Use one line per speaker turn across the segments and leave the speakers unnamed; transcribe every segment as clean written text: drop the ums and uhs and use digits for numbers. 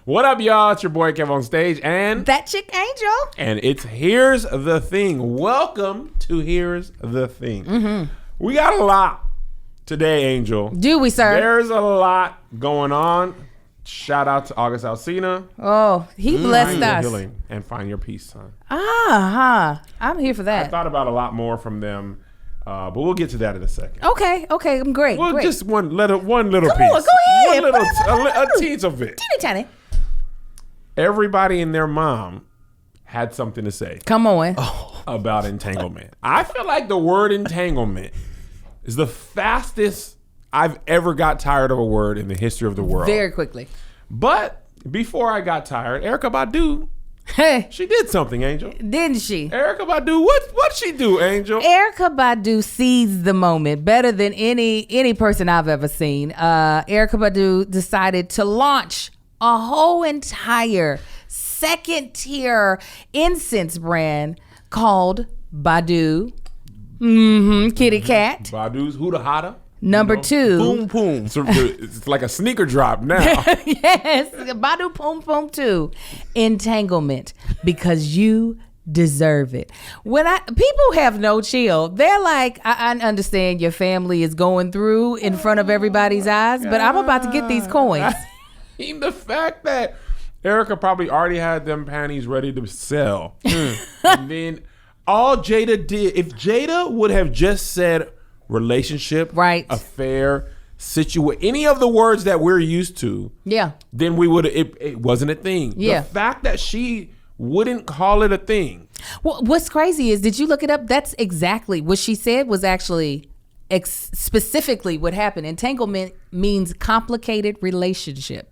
What up, y'all? It's your boy Kev on stage and
that chick Angel.
And it's Here's the Thing. Welcome to Here's the Thing. Mm-hmm. We got a lot today, Angel.
Do we, sir?
There's a lot going on. Shout out to August Alsina.
Oh, he blessed us.
Healing and find your peace, son.
I'm here for that.
I thought about a lot more from them, but we'll get to that in a second.
Okay, I'm great.
Well,
great.
just one little piece.
On, go ahead.
One little, a teens of it.
Teeny tiny.
Everybody and their mom had something to say.
Come on.
About entanglement. I feel like the word entanglement is the fastest I've ever got tired of a word in the history of the world.
Very quickly.
But before I got tired, Erykah Badu, she did something, Angel.
Didn't she?
Erykah Badu, what'd she do, Angel?
Erykah Badu seized the moment better than any person I've ever seen. Erykah Badu decided to launch a whole entire second tier incense brand called Badu. Kitty cat.
Badu's Huda Hada.
Number 2.
Boom, boom.
It's like a sneaker drop now.
Yes. Badu Poom Poom 2. Entanglement. Because you deserve it. People have no chill. They're like, I understand your family is going through in front of everybody's eyes, but I'm about to get these coins.
The fact that Erykah probably already had them panties ready to sell. And then all Jada did, if Jada would have just said relationship,
right,
affair, any of the words that we're used to, then we would it wasn't a thing. The fact that she wouldn't call it a thing.
Well, what's crazy is, did you look it up? That's exactly what she said was actually specifically what happened. Entanglement means complicated relationship.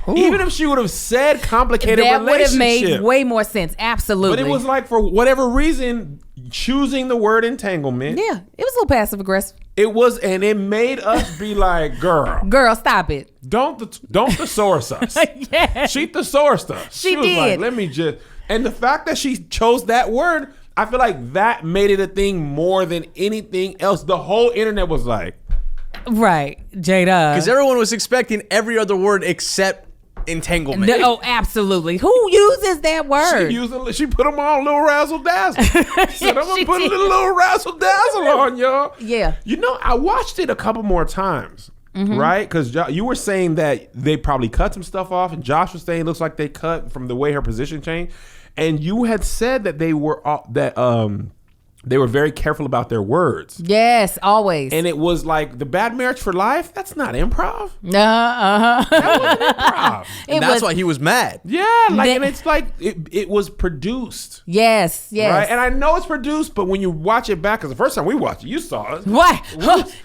Ooh. Even if she would have said complicated relationship,
that would have made way more sense. Absolutely.
But it was like, for whatever reason, choosing the word entanglement.
Yeah, it was a little passive aggressive.
It was, and it made us be like, girl,
stop it.
Don't thesaurus us.
Yeah.
She thesaurused us.
She
was
did.
Like, let me just, and the fact that she chose that word, I feel like that made it a thing more than anything else. The whole internet was like,
right, Jada,
because everyone was expecting every other word except entanglement.
No, absolutely. Who uses that word?
She put them on little razzle dazzle. Said, I'm gonna put a little razzle dazzle on y'all.
Yeah.
You know, I watched it a couple more times, right? Because you were saying that they probably cut some stuff off, and Josh was saying it looks like they cut from the way her position changed. And you had said that they were they were very careful about their words.
Yes, always.
And it was like the Bad Marriage for Life. That's not improv.
Uh-huh.
That wasn't improv.
And that's why he was mad.
Yeah, and it's like it was produced.
Yes.
Right? And I know it's produced, but when you watch it back, because the first time we watched it, you saw it.
What?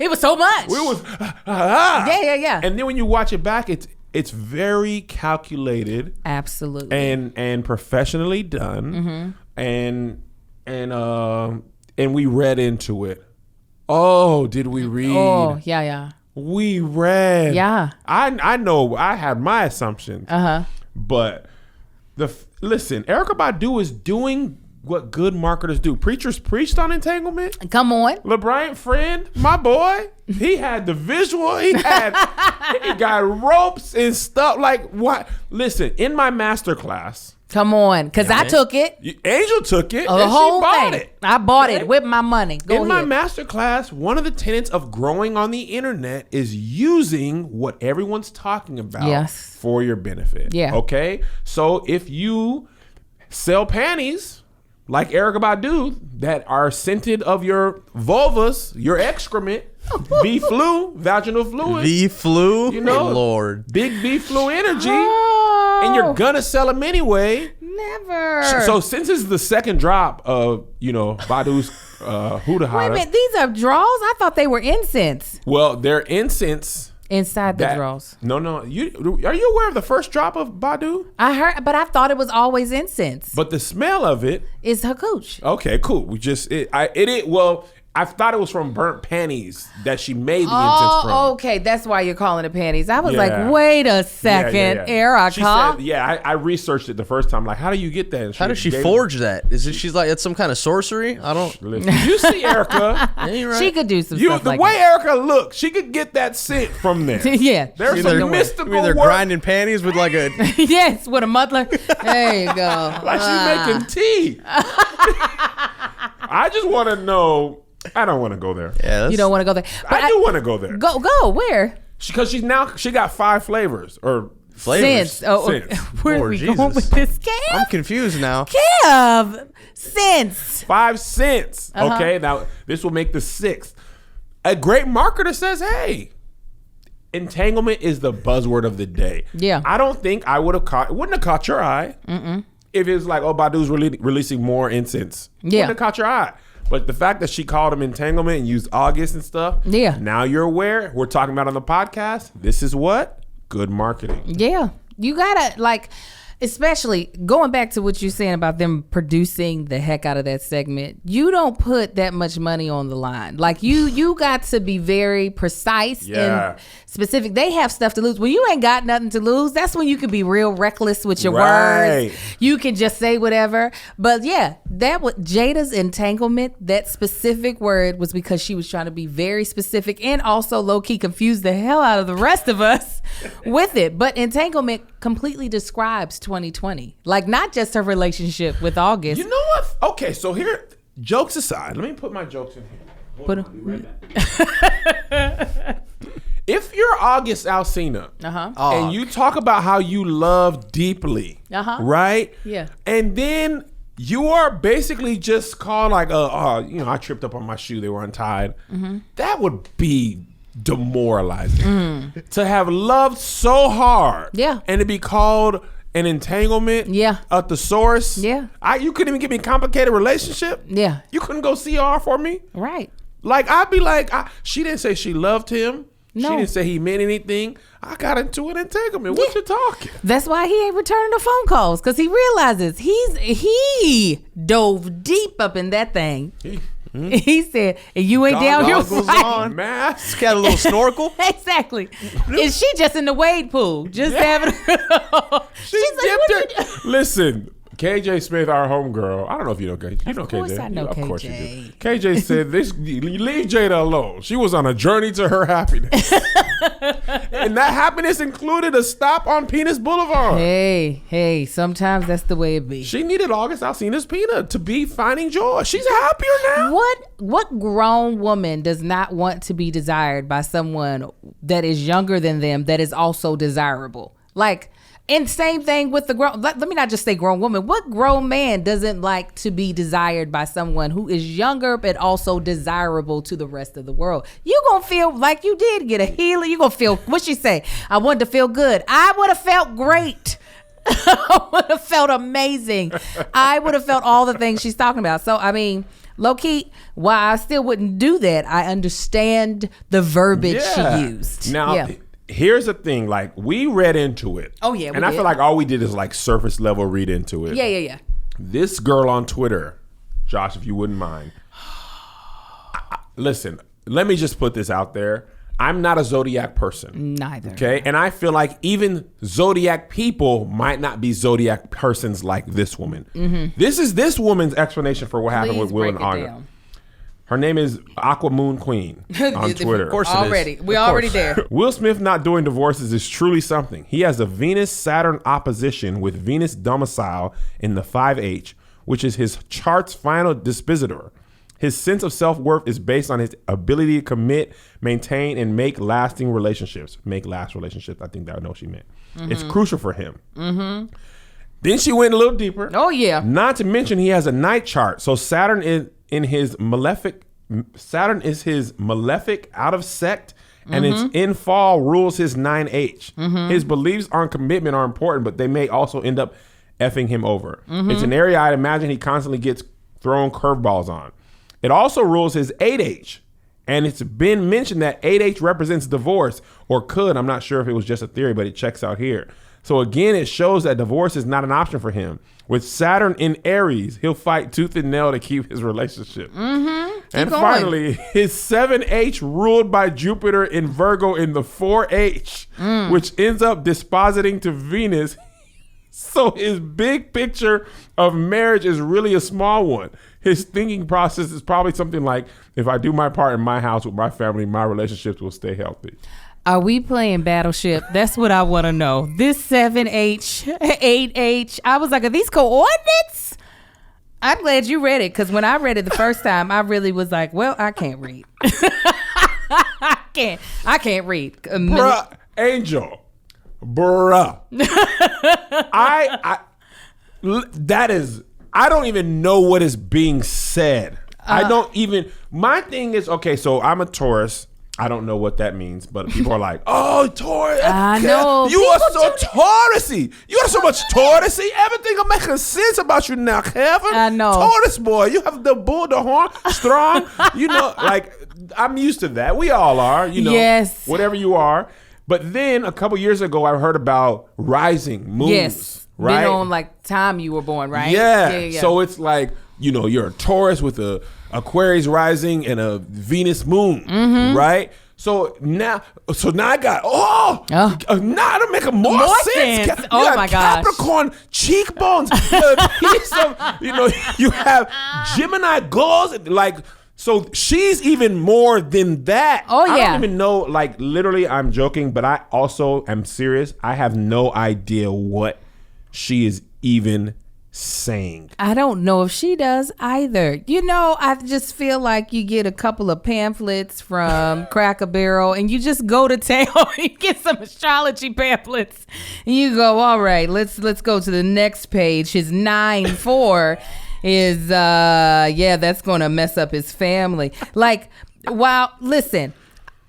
It was so much.
We was
Yeah.
And then when you watch it back, it's very calculated.
Absolutely.
And professionally done. And we read into it. Oh, did we read?
Oh, yeah.
We read.
Yeah.
I know I had my assumptions. But listen, Erykah Badu is doing what good marketers do. Preachers preached on entanglement.
Come on.
LeBryant Friend, my boy, he had the visual. He got ropes and stuff. Like, what? Listen, in my master class.
Come on, because I took it.
Angel took it.
The
and
whole
she bought
thing.
it.
I bought it with my money. Go
in
ahead.
my master class, one of the tenets of growing on the internet is using what everyone's talking about for your benefit.
Yeah.
Okay? So if you sell panties like Erykah Badu that are scented of your vulvas, your excrement, V-flu, vaginal fluid.
V-flu?
You know,
Lord.
Big V-flu energy. And you're gonna sell them anyway.
Never.
So since it's the second drop of, Badu's Huda Hada.
Wait a minute, these are draws? I thought they were incense.
Well, they're incense.
Inside the draws.
No. Are you aware of the first drop of Badu?
I heard, but I thought it was always incense.
But the smell of it
is her cooch.
Okay, cool. I thought it was from burnt panties that she made the incense from.
Oh, okay. That's why you're calling it panties. I was
Yeah.
like, wait a second, Erica.
She said, I researched it the first time. Like, how do you get that? And
How does she
gave
forge that? Is it she's like it's some kind of sorcery? I don't.
Listen, you see Erica.
Yeah, you're right.
She could do some stuff
The
like
way
that.
Erica looked, she could get that scent from there.
Yeah.
There's
Either-
some mystical
Either
work.
grinding panties with like a.
Yes, with a muddler. There you go.
Like she's making tea. I just want to know. I don't want to go there.
Yeah,
You don't want to go there. But
I do want to go there.
Go. Where?
Because she got 5 flavors or
flavors.
Since. Oh,
Since.
where are
Lord
we
Jesus.
going with this,
I'm
Kev?
confused now.
Kev. Since.
5 cents.
Uh-huh.
Okay, now this will make the 6th. A great marketer says, "Hey, entanglement is the buzzword of the day."
Yeah.
I don't think I wouldn't have caught your eye if it was like, oh, Badu's releasing more incense.
Yeah.
Wouldn't have caught your eye. But the fact that she called him entanglement and used August and stuff.
Yeah.
Now you're aware. We're talking about on the podcast. This is what? Good marketing.
Yeah. You gotta, like, especially going back to what you're saying about them producing the heck out of that segment, you don't put that much money on the line. Like, you got to be very precise
Yeah.
and specific. They have stuff to lose. When you ain't got nothing to lose, that's when you can be real reckless with your
Right.
words. You can just say whatever. But yeah, that was Jada's entanglement. That specific word was because she was trying to be very specific and also low-key confuse the hell out of the rest of us with it. But entanglement completely describes 2020. Like, not just her relationship with August.
You know what? Okay, so here, jokes aside, let me put my jokes in here.
Put
I'll be right back. If you're August Alsina and you talk about how you love deeply, right?
Yeah.
And then you are basically just called like, I tripped up on my shoe, they were untied. That would be demoralizing. To have loved so hard, and to be called an entanglement, at the source, you couldn't even give me a complicated relationship, you couldn't go CR for me,
right?
Like, I'd be like, she didn't say she loved him.
No.
She didn't say he meant anything. I got into an entanglement. What you talking?
That's why he ain't returning the phone calls, because he realizes he dove deep up in that thing. He said, and you ain't down here
Goggles on.
Mask.
Got a little snorkel.
Exactly. Is she just in the wade pool? Just having
She's dipped her. Listen, KJ Smith, our homegirl. I don't know if you know KJ. You know KJ.
Of course I know
Of course you
KJ.
do. KJ said, leave Jada alone. She was on a journey to her happiness. And that happiness included a stop on Penis Boulevard.
Hey, sometimes that's the way it be.
She needed August Alsina's peanut to be finding joy. She's happier now.
What grown woman does not want to be desired by someone that is younger than them that is also desirable? Like, and same thing with the grown, let me not just say grown woman. What grown man doesn't like to be desired by someone who is younger but also desirable to the rest of the world? You gonna feel like you did get a healer. You gonna feel, what she say? I wanted to feel good. I would have felt great. I would have felt amazing. I would have felt all the things she's talking about. So, I mean, low key, while I still wouldn't do that, I understand the verbiage she used.
Now, here's the thing. Like, we read into it.
Oh, yeah, we
And I
did.
feel like all we did is like surface level read into it.
Yeah.
This girl on Twitter, Josh, if you wouldn't mind. Listen, let me just put this out there. I'm not a Zodiac person.
Neither.
Okay. And I feel like even Zodiac people might not be Zodiac persons like this woman. This is this woman's explanation for what happened with Will and August. Her name is Aqua Moon Queen on Twitter.
Of course it is.
Already. We're already there.
Will Smith not doing divorces is truly something. He has a Venus-Saturn opposition with Venus domicile in the 5H, which is his chart's final dispositor. His sense of self-worth is based on his ability to commit, maintain, and make lasting relationships. Make last relationships. I think that I know what she meant. It's crucial for him. Then she went a little deeper.
Oh, yeah.
Not to mention he has a night chart. So Saturn is in his malefic. Saturn is his malefic out of sect, and its in fall rules his 9H. His beliefs on commitment are important, but they may also end up effing him over. It's an area I'd imagine he constantly gets thrown curveballs on. It also rules his 8H, and it's been mentioned that 8H represents divorce, or could. I'm not sure if it was just a theory, but it checks out here. So again, it shows that divorce is not an option for him. With Saturn in Aries, he'll fight tooth and nail to keep his relationship. And
going.
finally, his 7H ruled by Jupiter in Virgo in the 4H, which ends up dispositing to Venus. So his big picture of marriage is really a small one. His thinking process is probably something like, if I do my part in my house with my family, my relationships will stay healthy.
Are we playing Battleship? That's what I want to know. This 7H, 8H, I was like, are these coordinates? I'm glad you read it, because when I read it the first time, I really was like, well, I can't read. I can't read.
Bruh, Angel. Bruh. I don't even know what is being said. My thing is, okay, so I'm a Taurus. I don't know what that means, but people are like, oh, Taurus.
I know.
You are so Taurusy. You are so much Taurusy. Everything is making sense about you now, Kevin.
I know.
Taurus boy. You have the bull, the horn, strong. Like, I'm used to that. We all are,
Yes.
whatever you are. But then a couple years ago, I heard about rising moons.
Yes.
Right?
Been on like time you were born, right?
Yeah. So it's like, you're a Taurus with a Aquarius rising and a Venus moon, right? So now I got now it'll make more sense.
Oh
you
my gosh.
Capricorn cheekbones. You have Gemini goals. Like, so she's even more than that.
Oh yeah.
I don't even know. Like, literally, I'm joking, but I also am serious. I have no idea what she is even saying.
I don't know if she does either. I just feel like you get a couple of pamphlets from Cracker Barrel and you just go to town. You get some astrology pamphlets and you go, all right, let's go to the next page. His 9-4 is that's going to mess up his family. Like, wow, listen.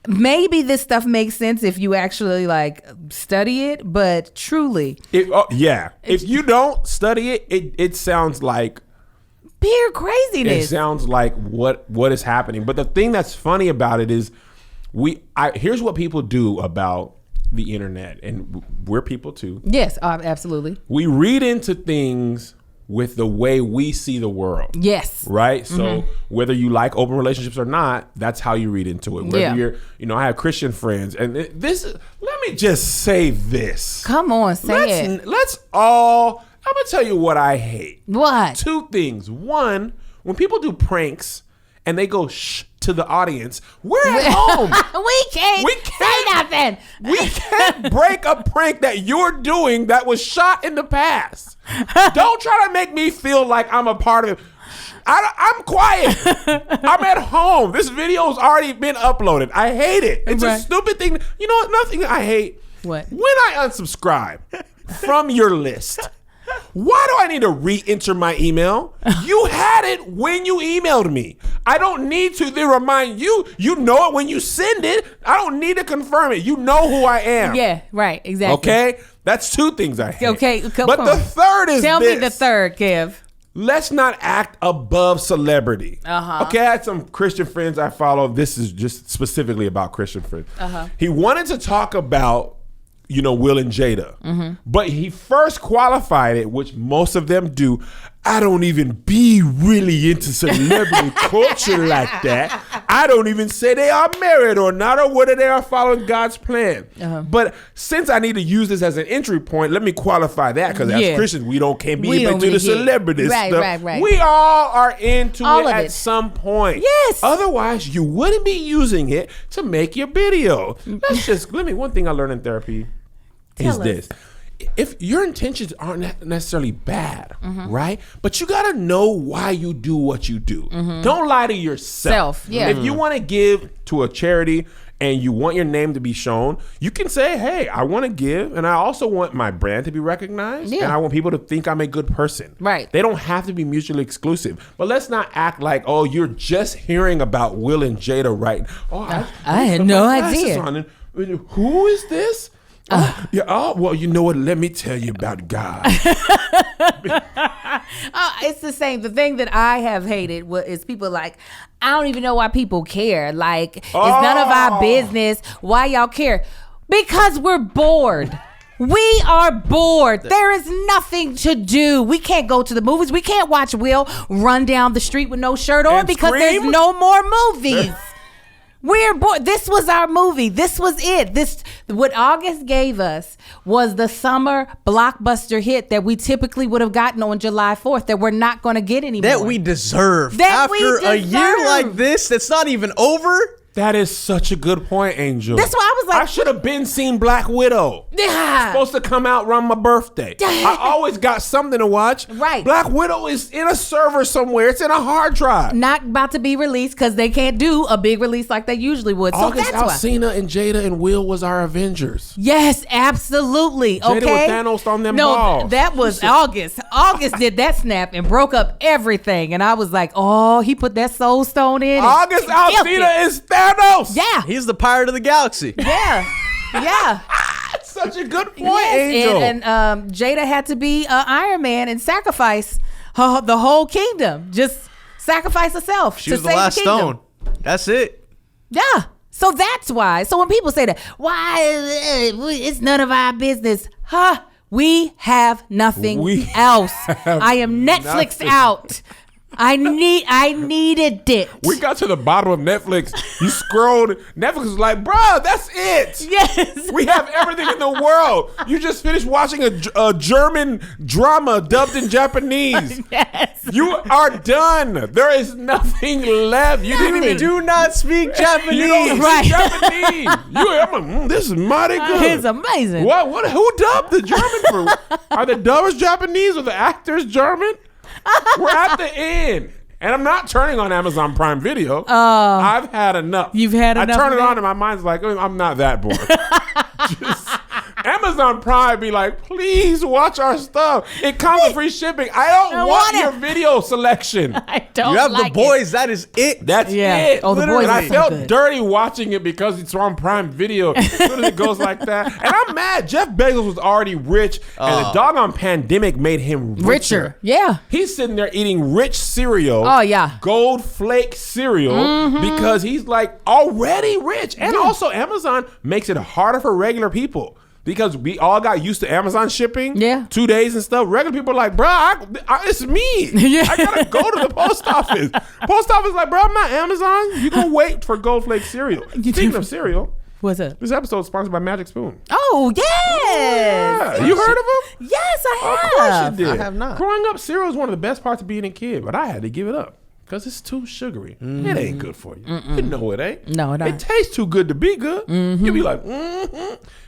Maybe this stuff makes sense if you actually like study it, but truly,
if you don't study it, it sounds like
pure craziness.
It sounds like what is happening. But the thing that's funny about it is, here's what people do about the internet, and we're people too.
Yes, absolutely.
We read into things with the way we see the world.
Yes.
Right? So whether you like open relationships or not, that's how you read into it. Whether you're, I have Christian friends, and let me just say this.
Come on, say it.
I'm going to tell you what I hate.
What?
Two things. One, when people do pranks and they go shh to the audience, we're at home.
We can't say nothing.
We can't break a prank that you're doing that was shot in the past. Don't try to make me feel like I'm a part of it. I'm quiet. I'm at home. This video's already been uploaded. I hate it. It's a stupid thing. You know what? Nothing I hate.
What?
When I unsubscribe from your list, why do I need to re-enter my email? You had it when you emailed me. I don't need to then remind you. You know it when you send it. I don't need to confirm it. You know who I am.
Yeah, right, exactly.
Okay? That's two things I hate.
Okay,
but the third is
Tell me the third, Kev.
Let's not act above celebrity.
Uh-huh.
Okay, I had some Christian friends I follow. This is just specifically about Christian friends. Uh-huh. He wanted to talk about, Will and Jada. But he first qualified it, which most of them do. I don't even be really into celebrity culture like that. I don't even say they are married or not, or whether they are following God's plan. But since I need to use this as an entry point, let me qualify that, because as Christians, we can't be into the celebrity stuff.
Right.
We all are into
all
it
of
at some point.
Yes.
Otherwise, you wouldn't be using it to make your video. One thing I learned in therapy is this. If your intentions aren't necessarily bad, right? But you got to know why you do what you do. Don't lie to yourself. If you want to give to a charity and you want your name to be shown, you can say, hey, I want to give, and I also want my brand to be recognized, and I want people to think I'm a good person.
Right.
They don't have to be mutually exclusive. But let's not act like, oh, you're just hearing about Will and Jada right now. Oh,
I had no idea.
Who is this? Well, you know what? Let me tell you about God.
It's the same. The thing that I have hated is people like, I don't even know why people care. Like, it's none of our business. Why y'all care? Because we're bored. We are bored. There is nothing to do. We can't go to the movies. We can't watch Will run down the street with no shirt on
And
because
scream?
there's no more movies. We're bored. This was our movie. This was it. What August gave us was the summer blockbuster hit that we typically would have gotten on July 4th that we're not going to get anymore.
That we deserve.
That we
After a year
deserve.
like this, that's not even over.
That is such a good point, Angel.
That's why I was like,
I should have been seen Black Widow.
Yeah.
Supposed to come out around my birthday. I always got something to watch.
Right.
Black Widow is in a server somewhere. It's in a hard drive.
not about to be released because they can't do a big release like they usually would. So
August
that's why.
Alsina and Jada and Will was our Avengers.
Yes, absolutely.
Jada
Okay.
with Thanos on them
no,
balls.
that was August. August did that snap and broke up everything. And I was like, oh, he put that soul stone in. and
August
killed
Alsina
it.
is Thanos.
Yeah.
He's the pirate of the galaxy.
Yeah. Yeah.
That's such a good point,
Yes,
Angel.
and Jada had to be Iron Man and sacrifice the whole kingdom. Just sacrifice herself.
She
to
was the
save
last
kingdom.
stone. That's it.
Yeah. So that's why. So when people say that, why it's none of our business, huh? We have nothing
We
else.
have
I am Netflixed
nothing.
out. I needed it.
We got to the bottom of Netflix. You scrolled. Netflix was like, bruh, that's it.
Yes.
We have everything in the world. You just finished watching a German drama dubbed in Japanese.
Yes.
You are done. There is nothing left. You didn't even
Do not speak Japanese.
You don't
Right.
speak Japanese. I'm like, this is mighty good.
It's amazing.
What? Who dubbed the German for? Are the dubbers Japanese or the actors German? We're at the end. And I'm not turning on Amazon Prime Video. I've had enough.
You've had enough
I turn
of
it
that?
on and my mind's like, I'm not that bored. Just, Amazon Prime be like, please watch our stuff. It comes with free shipping. I don't
I
want
want it.
your video selection.
I don't
You have
like
the boys. That is it.
That's
Yeah.
it.
Oh, The
Literally.
Boys
And I
is so
felt
good.
dirty watching it because it's on Prime Video. As soon as it goes like that. And I'm mad. Jeff Bezos was already rich, and the doggone pandemic made him
richer. Yeah.
He's sitting there eating rich cereal.
Oh, yeah.
Gold flake cereal because he's like already rich. And also Amazon makes it harder for regular people. Because we all got used to Amazon shipping,
Yeah.
2 days and stuff. Regular people are like, bruh, it's me.
Yeah.
I gotta go to the post office. Post office like, bro, I'm not Amazon. You gonna wait for Gold Flake cereal. Speaking of cereal,
What's up?
this episode is sponsored by Magic Spoon.
Oh, yes.
Yeah. You heard of them?
Yes, I
Of
have.
course you did.
I have not.
Growing up, cereal is one of the best parts of being a kid, but I had to give it up because it's too sugary. It ain't good for you. You know it ain't.
No, it ain't.
It tastes too good to be good. You be like,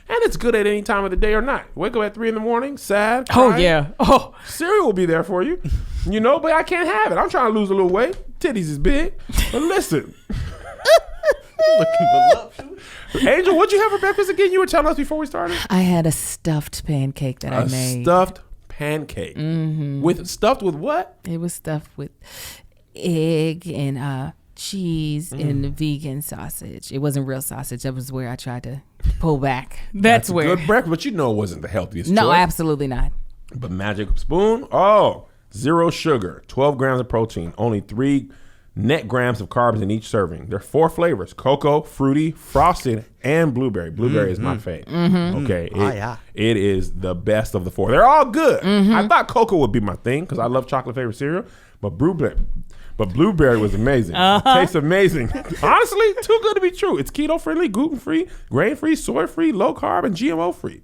and it's good at any time of the day or night. Wake up at 3 a.m, sad.
Oh,
crying.
yeah. Oh,
Cereal will be there for you. You know, but I can't have it. I'm trying to lose a little weight. Titties is big. But listen. Angel, what'd you have for breakfast again? You were telling us before we started.
I had a stuffed pancake that I
A
made.
stuffed pancake. Stuffed with what?
It was stuffed with egg and cheese and vegan sausage. It wasn't real sausage. That was where I tried to pull back. That's
a
where.
good breakfast, but you know it wasn't the healthiest
No,
choice.
absolutely not.
But Magic Spoon, 0 sugar, 12 grams of protein, only 3 net grams of carbs in each serving. There are 4 flavors: cocoa, fruity, frosted, and blueberry. Blueberry is my fave. Okay, it is the best of the 4. They're all good. I thought cocoa would be my thing because I love chocolate flavored cereal, but blueberry was amazing. Tastes amazing. Honestly, too good to be true. It's keto friendly, gluten free, grain free, soy free, low carb, and GMO free.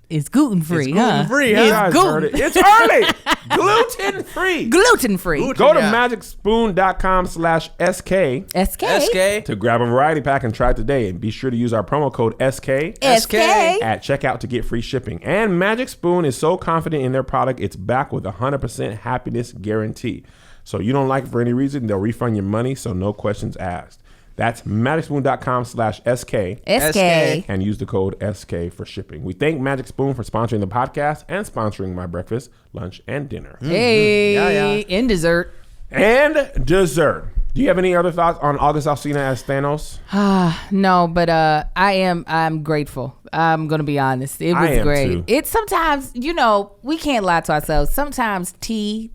It's gluten free, huh?
gluten-free,
You
huh?
guys heard it. It's early. Gluten free.
Gluten free.
Go to
Yeah.
magicspoon.com/SK
SK.
to grab a variety pack and try it today. And be sure to use our promo code SK
SK.
at checkout to get free shipping. And Magic Spoon is so confident in their product, it's backed with a 100% happiness guarantee. So you don't like it for any reason, they'll refund your money, so no questions asked. That's magicspoon.com/SK
SK.
and use the code SK for shipping. We thank Magic Spoon for sponsoring the podcast and sponsoring my breakfast, lunch, and dinner.
Hey.
Yeah, yeah.
In dessert.
And dessert. Do you have any other thoughts on August Alsina as Thanos?
No, but I'm grateful. I'm gonna be honest. It was great.
Too.
It's sometimes, we can't lie to ourselves. Sometimes tea,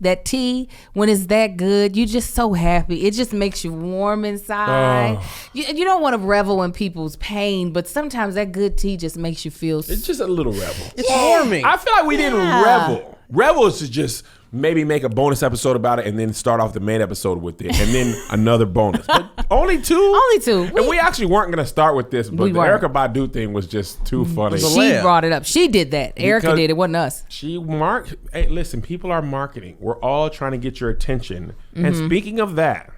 when it's that good, you're just so happy. It just makes you warm inside. You don't want to revel in people's pain, but sometimes that good tea just makes you feel.
It's just a little revel.
It's warming.
I feel like we didn't revel. Revel is to just maybe make a bonus episode about it and then start off the main episode with it and then another bonus. But only two?
Only two.
And we actually weren't going to start with this, but the
weren't.
Erykah Badu thing was just too funny.
She brought it up. She did that. Erykah did it. Wasn't us.
Hey, listen, people are marketing. We're all trying to get your attention. And speaking of that,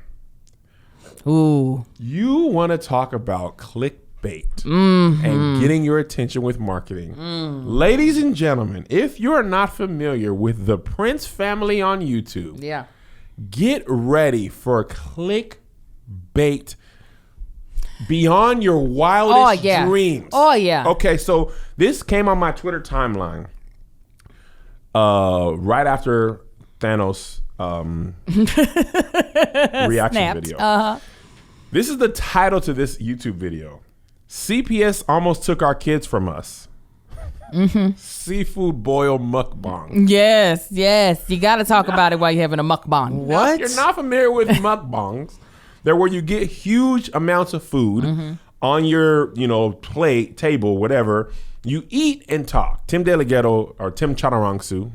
ooh,
you want to talk about clickbait and getting your attention with marketing. Ladies and gentlemen, if you're not familiar with the Prince family on YouTube, get ready for clickbait beyond your wildest dreams.
Oh, yeah.
Okay, so this came on my Twitter timeline right after Thanos reaction video. This is the title to this YouTube video. CPS almost took our kids from us. Seafood boil mukbang.
Yes. You got to talk about it while you're having a mukbang.
What?
If you're not familiar with mukbangs, they're where you get huge amounts of food on your, plate, table, whatever. You eat and talk. Tim DeLaGhetto or Tim Chanarangsu,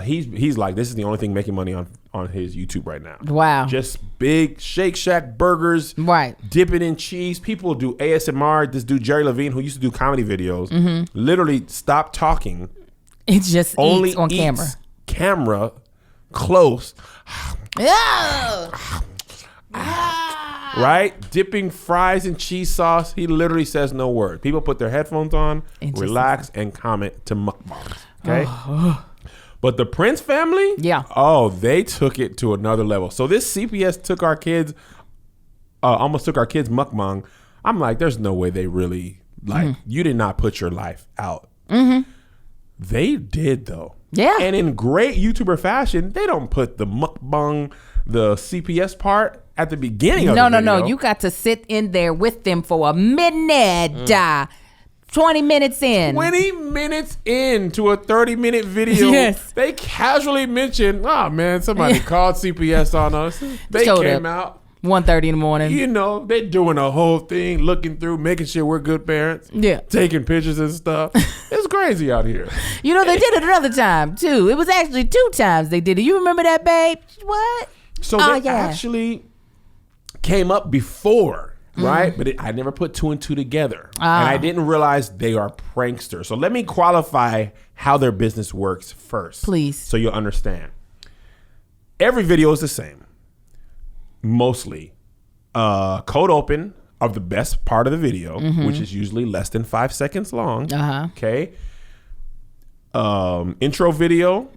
he's like, this is the only thing making money on his YouTube right now.
Wow.
Just big Shake Shack burgers.
Right.
Dip it in cheese. People do ASMR. This dude, Jerry Levine, who used to do comedy videos, literally stopped talking.
It just eats on camera.
Camera close. Right? Dipping fries in cheese sauce. He literally says no word. People put their headphones on, relax, and comment to mukbangs. Okay? But the Prince family, they took it to another level. So this CPS took our kids, almost took our kids mukbang. I'm like, there's no way they really, you did not put your life out. They did, though.
Yeah.
And in great YouTuber fashion, they don't put the mukbang, the CPS part at the beginning of the video.
No. You got to sit in there with them for a minute. 20 minutes in.
20 minutes into a 30-minute video, they casually mentioned, somebody called CPS on us. They came out.
1:30 in the morning.
They're doing a whole thing, looking through, making sure we're good parents. Yeah. Taking pictures and stuff. It's crazy out here.
They did it another time, too. It was actually 2 times they did it. You remember that, babe? What?
So they actually came up before. Right? But I never put 2 and 2 together. And I didn't realize they are pranksters. So let me qualify how their business works first.
Please.
So you'll understand. Every video is the same. Mostly. Code open of the best part of the video, which is usually less than 5 seconds long. Okay. Intro video.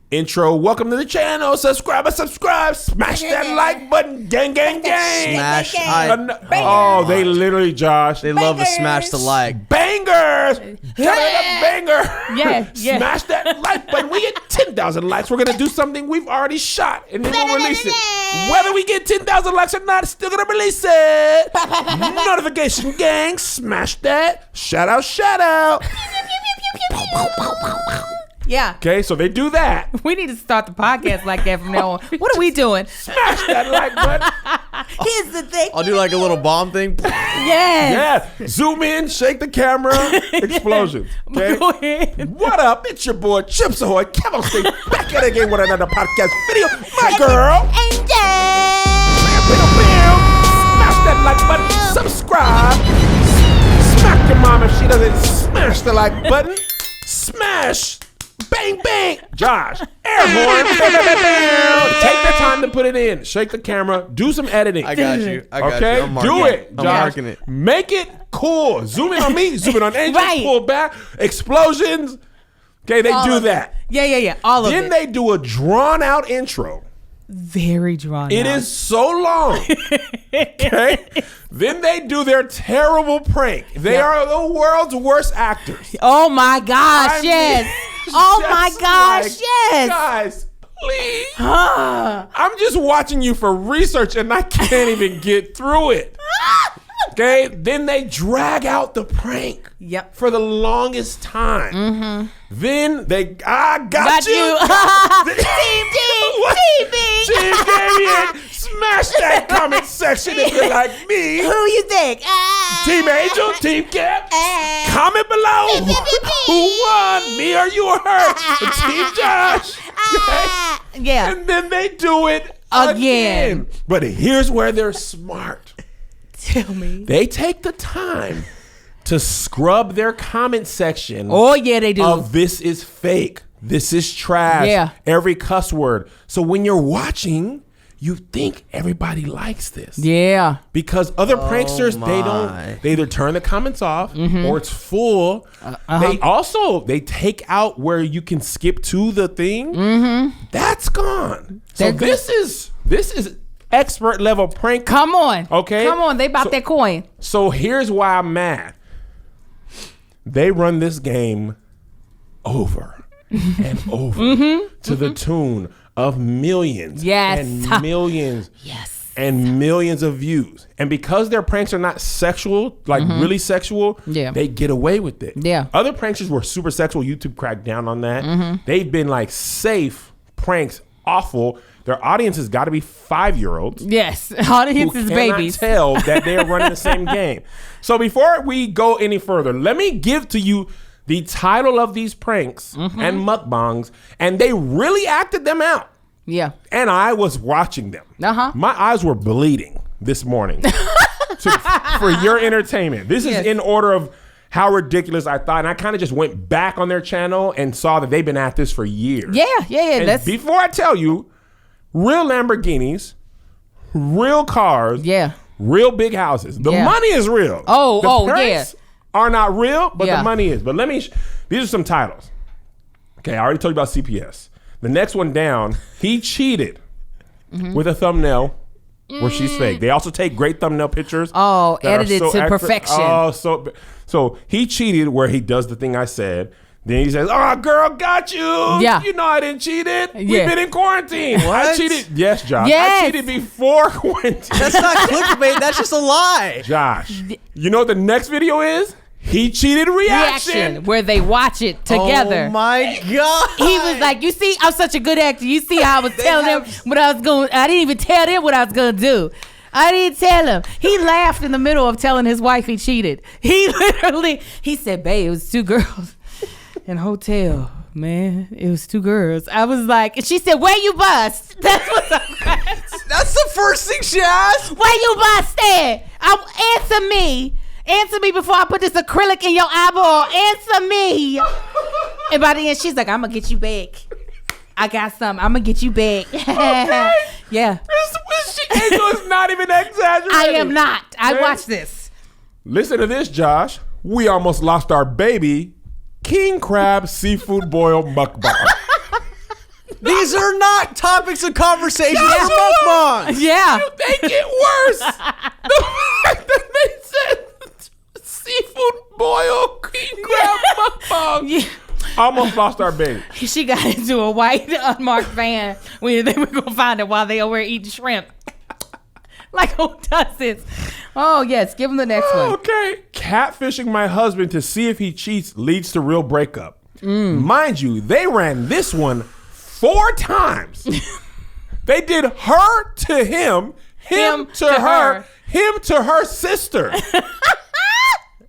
Intro, welcome to the channel. Subscribe. Smash that like button. Gang.
Smash.
They literally, Josh.
They love to smash the like.
Bangers. Banger.
Yeah.
Smash that like button. We get 10,000 likes. We're going to do something we've already shot. And then we'll release it. Whether we get 10,000 likes or not, still going to release it. Notification gang. Smash that. Shout out.
Yeah.
Okay, so they do that.
We need to start the podcast like that from now on. What are we doing?
Smash that like button.
Here's the thing.
I'll do like a little bomb thing.
Yes.
Yeah. Zoom in, shake the camera, explosions. Okay.
Go ahead.
What up? It's your boy Chips Ahoy. Kevin State back at it again with another podcast video. My girl. Smash that like button. Subscribe. Smack your mom if she doesn't smash the like button. Smash. Bang. Josh. Air horn. Take the time to put it in. Shake the camera. Do some editing.
I got you.
Okay? Do it, Josh.
I'm marking it.
Make it cool. Zoom in on me. Zoom in on Angel.
Right.
Pull back. Explosions. Okay, they do that.
Yeah. All of it.
Then they do a drawn out intro.
Very drawn out.
It is so long. Okay? Then they do their terrible prank. They are the world's worst actors.
Oh my gosh, yes. Oh my gosh, yes.
Guys, please. I'm just watching you for research and I can't even get through it. Okay, then they drag out the prank.
Yep.
For the longest time. Then they, got you. Team Damien, smash that comment section if you like me.
Who you think?
Team Angel, Team Cap, comment below. Who won, me or you or her? Team Josh. Okay?
Yeah.
And then they do it again. But here's where they're smart.
Tell me.
They take the time to scrub their comment section.
Oh, yeah, they do.
Of this is fake. This is trash.
Yeah.
Every cuss word. So when you're watching, you think everybody likes this.
Yeah.
Because other pranksters, they either turn the comments off or it's full. They take out where you can skip to the thing. That's gone. So this is expert level prank.
Come on.
Okay.
Come on. They about that coin.
So here's why I'm mad. They run this game over and over to the tune of millions and millions and millions of views. And because their pranks are not sexual, like really sexual, they get away with it.
Yeah.
Other pranksters were super sexual. YouTube cracked down on that. They've been like safe pranks, awful. Their audience has got to be 5-year-olds.
Yes, audience is babies.
Who cannot tell that they are running the same game. So before we go any further, let me give to you the title of these pranks and mukbangs, and they really acted them out.
Yeah.
And I was watching them. My eyes were bleeding this morning for your entertainment. This is in order of how ridiculous I thought. And I kind of just went back on their channel and saw that they've been at this for years.
Yeah.
And before I tell you, real Lamborghinis, real cars, real big houses. The money is real. The pranks are not real, but the money is. But let me, these are some titles. Okay, I already told you about CPS. The next one down, he cheated with a thumbnail where she's fake. They also take great thumbnail pictures.
Oh, edited to perfection.
Oh, so he cheated where he does the thing I said. Then he says, "Oh, girl, got you.
Yeah.
You know I didn't cheat it. We've been in quarantine.
What?
I cheated. Yes, Josh.
Yes.
I cheated before quarantine."
That's not clickbait. That's just a lie.
Josh, you know what the next video is? He cheated reaction.
Where they watch it together.
Oh my God.
He was like, you see, I'm such a good actor. You see how I was telling them what I was going, I didn't even tell them what I was going to do. I didn't tell him. He laughed in the middle of telling his wife he cheated. He said, babe, it was 2 girls in a hotel. Man, it was 2 girls. I was like, and she said, where you bust? That's
the first thing she asked.
Where you busted? Answer me. Answer me before I put this acrylic in your eyeball. Answer me. And by the end, she's like, I'm going to get you back. I got something. I'm going to get you back.
Okay.
Yeah.
Angel is not even exaggerating.
I am not. I watched this.
Listen to this, Josh. We almost lost our baby. King crab seafood boil mukbang.
These are not topics of conversation.
Yes,
for mukbang.
Yeah.
They get worse. The fact that they said seafood boil king crab mukbang.
Yeah.
Almost lost our baby.
She got into a white unmarked van. They were going to find it while they over eating shrimp. Like, who does this? Oh, yes. Give him the next one.
Okay. Catfishing my husband to see if he cheats leads to real breakup. Mind you, they ran this one 4 times. They did her to him, him to her, him to her sister.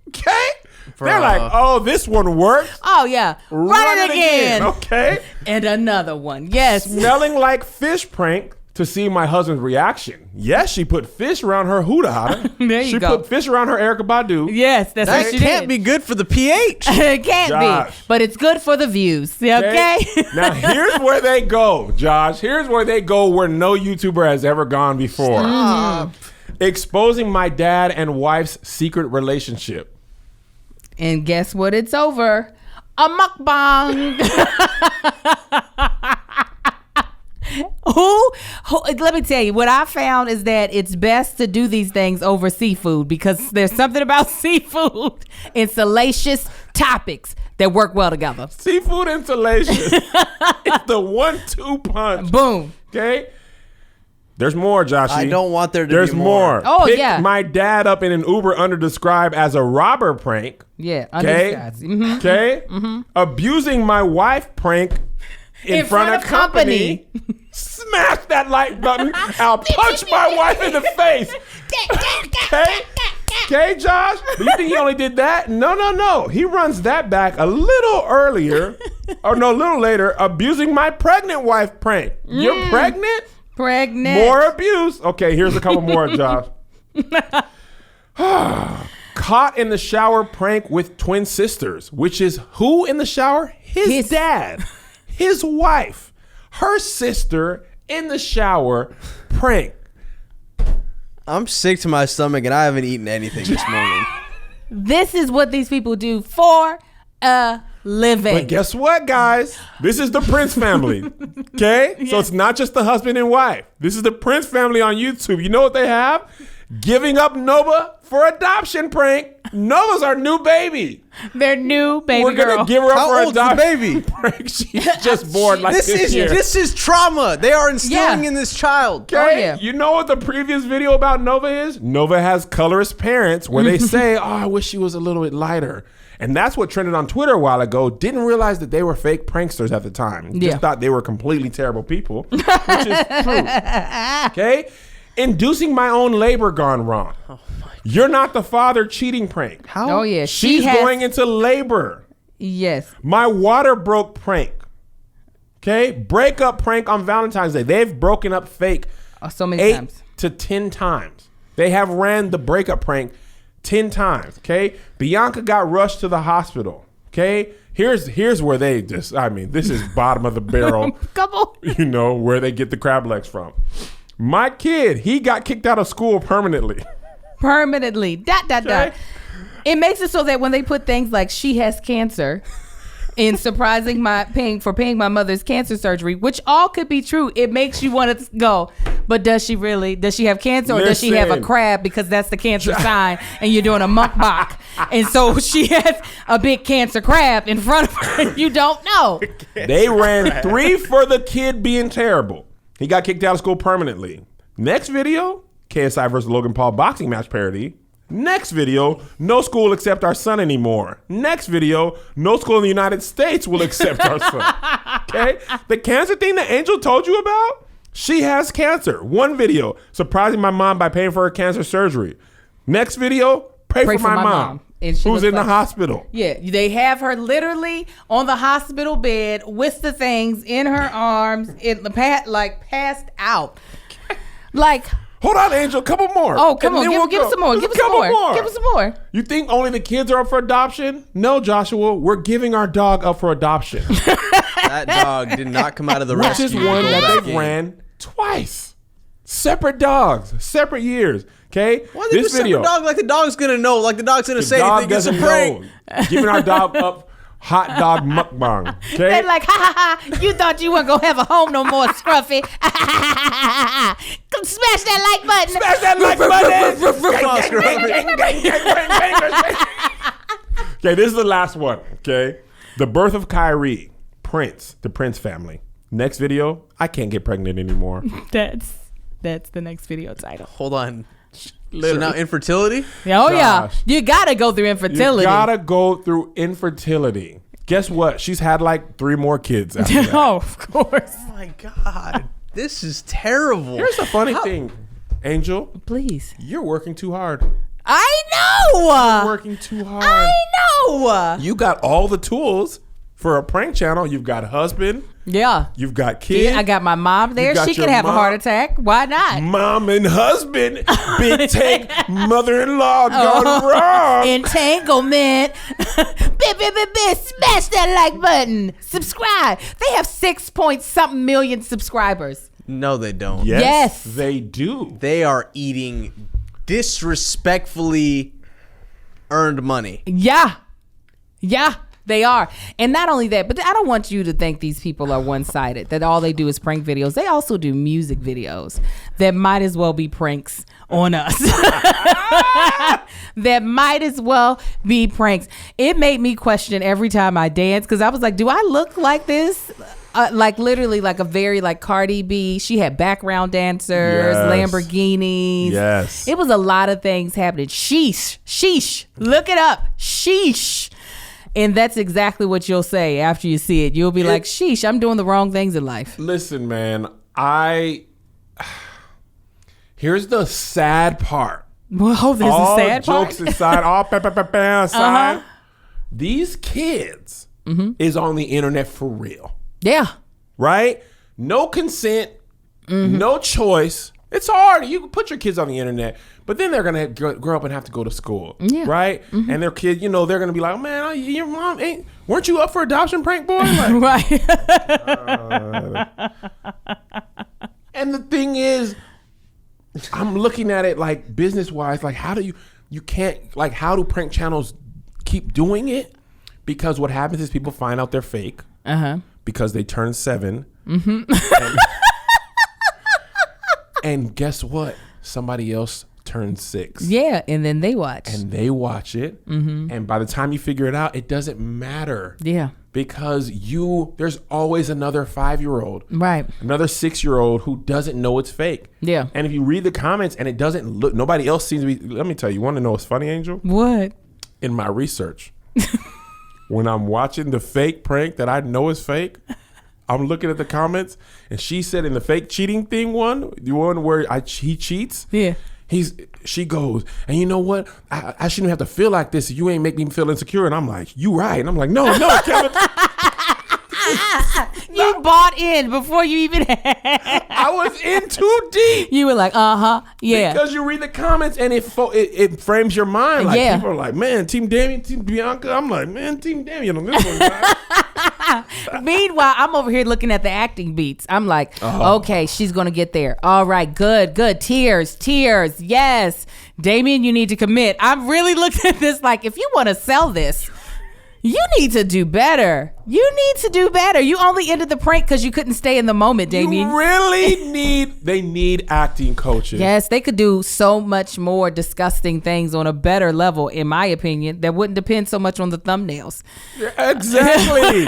Okay? They're like, oh, this one worked.
Oh, yeah. Run it again.
Okay.
And another one. Yes.
Smelling like fish prank to see my husband's reaction. Yes, she put fish around her Huda Hada.
There you go.
She put fish around her Erykah Badu.
Yes, that's what
That
she
can't
did.
be good for the pH.
It can't
Josh.
be. But it's good for the views. Okay?
Now, here's where they go, Josh. Here's where they go where no YouTuber has ever gone before. Exposing my dad and wife's secret relationship.
And guess what? It's over. A mukbang. Who? Let me tell you, what I found is that it's best to do these things over seafood because there's something about seafood and salacious topics. that work well together.
Seafood insulation. It's the 1-2 punch.
Boom.
Okay? There's more, Joshy.
I don't want there to
There's
be more.
Oh,
Pick
yeah.
my dad up in an Uber under-described as a robber prank.
Yeah.
Okay?
Mm-hmm.
Okay? Mm-hmm. Abusing my wife prank in front of company. Smash that like button. I'll punch my wife in the face. Okay? Okay, Josh? Do you think he only did that? No. He runs that back a little earlier. A little later. Abusing my pregnant wife prank. You're pregnant?
Pregnant.
More abuse. Okay, here's a couple more, Josh. Caught in the shower prank with twin sisters, which is who in the shower? His dad, his wife, her sister in the shower prank.
I'm sick to my stomach and I haven't eaten anything this morning.
This is what these people do for a living.
But guess what, guys? This is the Prince family. Okay? Yes. So it's not just the husband and wife. This is the Prince family on YouTube. You know what they have? Giving up Nova for adoption prank. Nova's our new baby.
Their new baby
We're going to give her up
How
for
old's the
adoption
baby?
prank. She's just born like this year.
This is trauma. They are instilling in this child.
Okay?
Oh, yeah.
You know what the previous video about Nova is? Nova has colorist parents where they say, oh, I wish she was a little bit lighter. And that's what trended on Twitter a while ago. Didn't realize that they were fake pranksters at the time. Just thought they were completely terrible people, which is true. Okay? Inducing my own labor gone wrong. Oh You're not the father cheating prank.
How? Oh, yeah.
She's going into labor.
Yes.
My water broke prank. Okay? Breakup prank on Valentine's Day. They've broken up fake
so many times.
8 to 10 times. They have ran the breakup prank 10 times. Okay? Bianca got rushed to the hospital. Okay? Here's where they just, this is bottom of the barrel.
Couple.
You know, where they get the crab legs from. My kid, he got kicked out of school permanently.
Permanently. ... It makes it so that when they put things like she has cancer in paying my mother's cancer surgery, which all could be true, it makes you want to go, but does she really? Does she have cancer or does she have a crab because that's the cancer sign and you're doing a mukbang? And so she has a big cancer crab in front of her. You don't know.
They ran 3 for the kid being terrible. He got kicked out of school permanently. Next video, KSI versus Logan Paul boxing match parody. Next video, no school accept our son anymore. Next video, no school in the United States will accept our son. Okay? The cancer thing that Angel told you about, she has cancer. One video, surprising my mom by paying for her cancer surgery. Next video, pray for my mom. Who's in the hospital.
Yeah, they have her literally on the hospital bed with the things in her arms, passed out. Like,
hold on, Angel, couple more.
Oh, come on, give us some more. Give us some more. Give us some more.
You think only the kids are up for adoption? No, Joshua, we're giving our dog up for adoption.
That dog did not come out of the rescue.
Which is one that they've ran twice. Separate dogs, separate years. Okay,
why they this video, dog like the dog's gonna know, like the dog's gonna say anything. It's a prank.
Giving our dog up hot dog mukbang. Okay,
they're like, ha, you thought you weren't gonna have a home no more, Scruffy. Come smash that like button.
Smash that like button. Okay, this is the last one. Okay, the birth of Kyrie, Prince, the Prince family. Next video, I can't get pregnant anymore.
That's the next video title.
Hold on. Literally. So now infertility?
Oh, yeah. You gotta go through infertility.
You gotta go through infertility. Guess what? She's had like 3 more kids after that.
Oh, of course.
Oh my God. This is terrible.
Here's the funny thing, Angel.
Please.
You're working too hard.
I know.
You're working too hard.
I know.
You got all the tools for a prank channel. You've got a husband.
Yeah.
You've got kids.
I got my mom there. She could have a heart attack. Why not?
Mom and husband. Big tank. Mother-in-law gone wrong.
Entanglement. Smash that like button. Subscribe. They have 6-point-something million subscribers.
No, they don't.
Yes.
They do.
They are eating disrespectfully earned money.
Yeah. They are. And not only that, but I don't want you to think these people are one-sided, that all they do is prank videos. They also do music videos that might as well be pranks on us. That might as well be pranks. It made me question every time I dance, because I was like, do I look like this? Like literally like a very like Cardi B. She had background dancers, Lamborghinis.
Yes.
It was a lot of things happening. Sheesh. Look it up. Sheesh. And that's exactly what you'll say after you see it. You'll be like, sheesh, I'm doing the wrong things in life.
Listen, man, here's the sad part.
Whoa, there's a sad part?
All jokes aside, all aside, these kids is on the internet for real.
Yeah.
Right? No consent, no choice. It's hard. You can put your kids on the internet, but then they're going to grow up and have to go to school. Yeah. Right? And their kids, they're going to be like, man, your mom weren't you up for adoption, prank boy? Like,
right.
And the thing is, I'm looking at it like business-wise, like how do you can't, like how do prank channels keep doing it? Because what happens is people find out they're fake because they turn 7. And guess what? Somebody else turns 6.
Yeah, and then they watch.
And they watch it. And by the time you figure it out, it doesn't matter.
Yeah.
Because there's always another 5-year-old.
Right.
Another 6-year-old who doesn't know it's fake.
Yeah.
And if you read the comments and it doesn't look, nobody else seems to be, let me tell you, want to know what's funny, Angel?
What?
In my research, when I'm watching the fake prank that I know is fake, I'm looking at the comments, and she said in the fake cheating thing the one where he cheats.
Yeah.
She goes, and you know what? I shouldn't have to feel like this. You ain't make me feel insecure. And I'm like, you right. And I'm like, no, Kevin.
You bought in before you even had.
I was in too deep.
You were like, yeah.
Because you read the comments and it frames your mind. Like people are like, man, Team Damien, Team Bianca. I'm like, man, Team Damien on this one, guys.
Meanwhile, I'm over here looking at the acting beats. I'm like, okay, she's gonna get there. All right, good. Tears. Yes, Damien, you need to commit. I'm really looking at this like, if you want to sell this, you need to do better. You only ended the prank because you couldn't stay in the moment, Damien.
You really they need acting coaches.
Yes, they could do so much more disgusting things on a better level, in my opinion, that wouldn't depend so much on the thumbnails.
Yeah, exactly.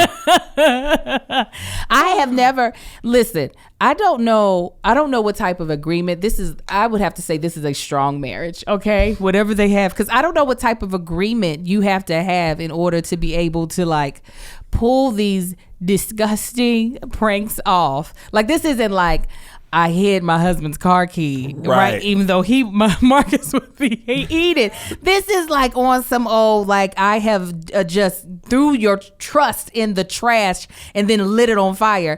I have never, listen, I don't know what type of agreement this is. I would have to say this is a strong marriage, okay? Whatever they have, because I don't know what type of agreement you have to have in order to be able to like pull these disgusting pranks off. Like this isn't like I hid my husband's car key, right? Even though Marcus would eat it. This is like on some old, like I have just threw your trust in the trash and then lit it on fire.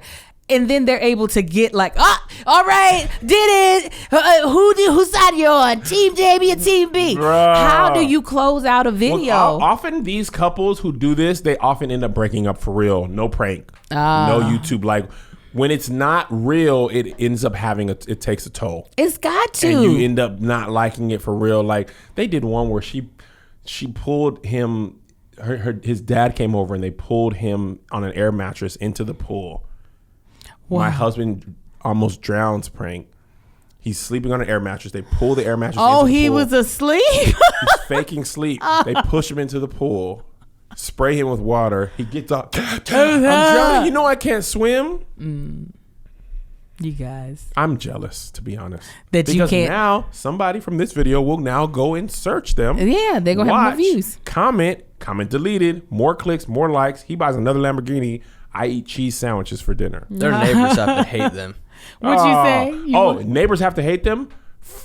And then they're able to get like, all right, did it. Whose side you on? Team Damien, Team B. Bruh. How do you close out a video?
Well, often these couples who do this, they often end up breaking up for real. No prank, no YouTube. Like when it's not real, it ends up it takes a toll.
It's got to.
And you end up not liking it for real. Like they did one where she pulled him, his dad came over and they pulled him on an air mattress into the pool. Wow. My husband almost drowns prank. He's sleeping on an air mattress. They pull the air mattress into the pool. Oh,
he was asleep?
He's faking sleep. They push him into the pool, spray him with water. He gets up. I'm drowning. You know I can't swim.
You guys.
I'm jealous, to be honest.
Because you can't.
Now, somebody from this video will now go and search them.
Yeah, they're going to have more views.
Comment deleted, more clicks, more likes. He buys another Lamborghini. I eat cheese sandwiches for dinner.
Their neighbors have to hate them.
What'd you say?
Neighbors have to hate them?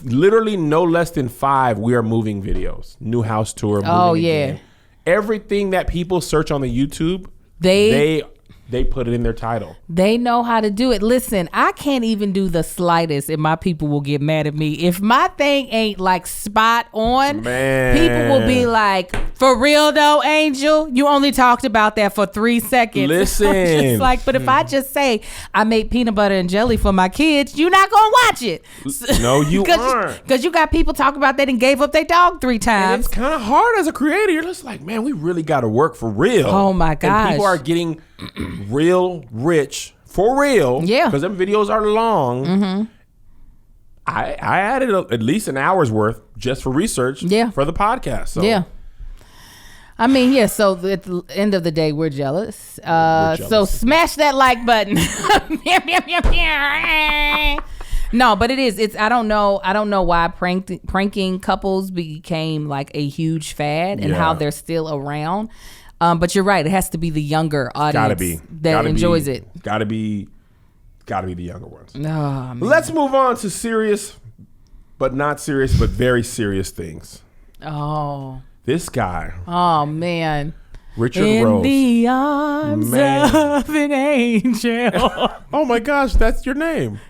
Literally no less than 5 we are moving videos. New house tour. Moving again. Everything that people search on the YouTube, they they put it in their title.
They know how to do it. Listen, I can't even do the slightest, and my people will get mad at me. If my thing ain't like spot on,
Man.
people will be like, for real though, Angel, you only talked about that for 3 seconds.
Listen.
I'm just like, but if I just say I made peanut butter and jelly for my kids, you're not gonna watch it.
No, you aren't.
Because you got people talking about that and gave up their dog 3
And
times.
it's kind of hard as a creator. You're just like, man, we really got to work for real.
Oh my gosh.
And people are getting real rich for real.
Yeah.
Because them videos are long. Mm-hmm. I added at least an hour's worth just for research for the podcast. So.
Yeah. I mean, yeah, so at the end of the day, we're jealous. So smash that like button. No, but it is. I don't know why pranking couples became like a huge fad and how they're still around. But you're right. It has to be the younger audience that enjoys it.
Gotta be the younger ones.
Oh, man.
Let's move on to serious, but not serious, but very serious things.
Oh.
This guy.
Oh, man.
Richard
In
Rose.
the arms of an angel.
Oh my gosh, that's your name.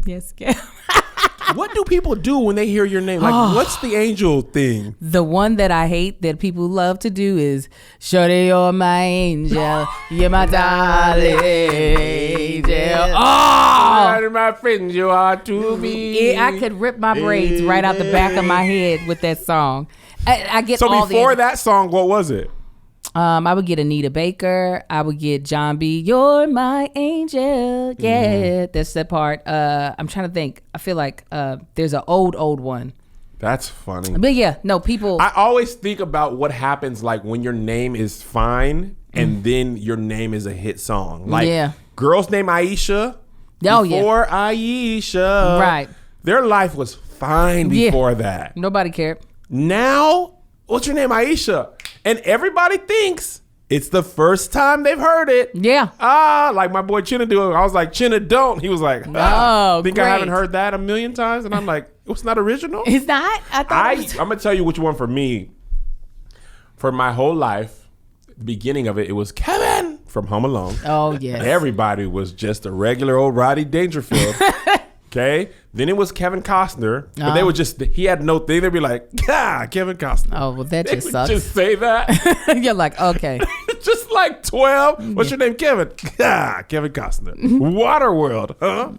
Yes, Kev.
What do people do when they hear your name? Like, what's the angel thing?
The one that I hate that people love to do is, Shorty, you're my angel. You're my darling angel. Oh!
My friend, you are to me.
Yeah, I could rip my braids right out the back of my head with that song. I get
So
all
before that song, what was it?
I would get Anita Baker. I would get John B. You're my angel. Yeah, that's that part. I'm trying to think. I feel like there's an old one.
That's funny.
But yeah, no, people.
I always think about what happens like when your name is fine and then your name is a hit song. Like girls named Aisha.
Oh,
before Aisha.
Right.
Their life was fine before that.
Nobody cared.
Now, what's your name? Aisha. And everybody thinks it's the first time they've heard it.
Yeah.
Like my boy Chinna do. I was like, Chinna don't. He was like, think I haven't heard that a million times? And I'm like, it's not original?
It's not? I'm
going to tell you which one for me. For my whole life, the beginning of it was Kevin from Home Alone.
Oh, yes.
Everybody was just a regular old Roddy Dangerfield. Okay, then it was Kevin Costner, but they would just, he had no thing. They'd be like, Kevin Costner.
Oh, well, that
they
just
would
sucks.
Just say that.
You're like, okay.
Just like 12. What's your name, Kevin? Kevin Costner. Waterworld, huh?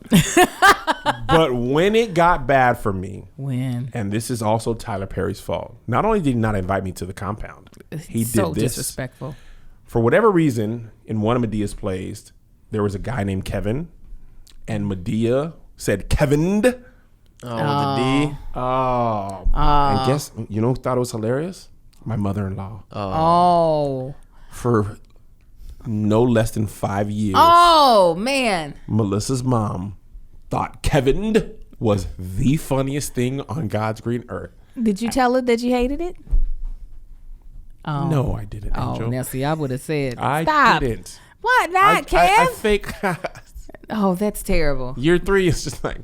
But when it got bad for me, and this is also Tyler Perry's fault. Not only did he not invite me to the compound, he
so
did this.
Disrespectful.
For whatever reason, in one of Medea's plays, there was a guy named Kevin, and Medea said Kevin.
The D.
And guess, you know who thought it was hilarious? My mother-in-law. For no less than 5 years.
Oh, man.
Melissa's mom thought Kevin was the funniest thing on God's green earth.
Did you tell her that you hated it? Oh.
No, I didn't, Angel.
Oh, now see, I would have said,
I
stop.
didn't.
What? Not, Kev?
I fake...
Oh, that's terrible.
Year 3 is just like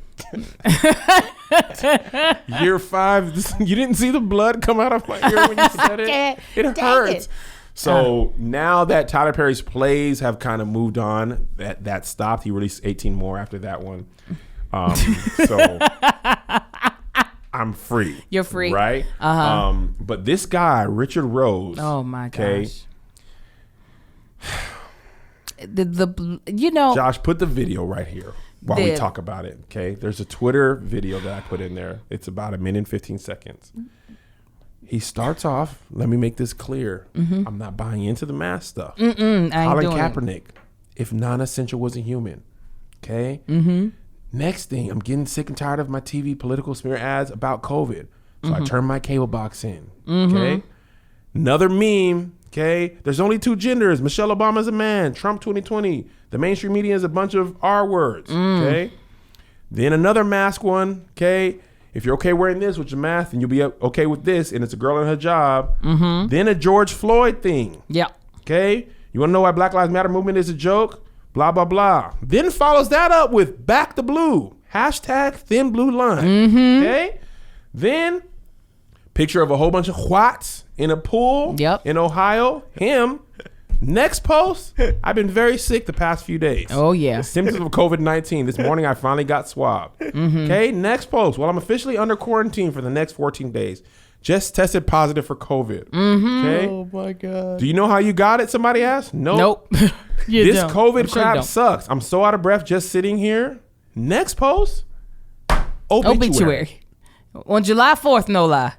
Year 5. You didn't see the blood come out of my ear when you said it. It hurts. So now that Tyler Perry's plays have kind of moved on, that stopped. He released 18 more after that one. So I'm free.
You're free,
right? But this guy, Richard Rose.
Oh my gosh.
Josh, put the video right here while we talk about it. Okay, there's a Twitter video that I put in there. It's about 1 minute and 15 seconds. He starts off. Let me make this clear. I'm not buying into the mask stuff. Colin Kaepernick, if non-essential wasn't human. Okay. Next thing, I'm getting sick and tired of my TV political smear ads about COVID, so I turned my cable box in. Okay. Another meme. Okay, there's only 2 genders. Michelle Obama's a man. Trump 2020. The mainstream media is a bunch of R words. Okay. Then another mask one. Okay. If you're okay wearing this with your mask, then you'll be okay with this, and it's a girl in her job. Then a George Floyd thing.
Yeah.
Okay. You want to know why Black Lives Matter movement is a joke? Blah, blah, blah. Then follows that up with back the blue. Hashtag thin blue line. Okay. Then picture of a whole bunch of whites in a pool in Ohio. Him Next post, I've been very sick the past few days.
Oh, yeah.
The symptoms of COVID-19. This morning, I finally got swabbed. Okay, next post. Well, I'm officially under quarantine for the next 14 days. Just tested positive for COVID. Okay.
Oh my God.
Do you know how you got it? Somebody asked.
Nope.
This COVID crap sucks. I'm so out of breath just sitting here. Next post. Obituary.
On July 4th, no lie.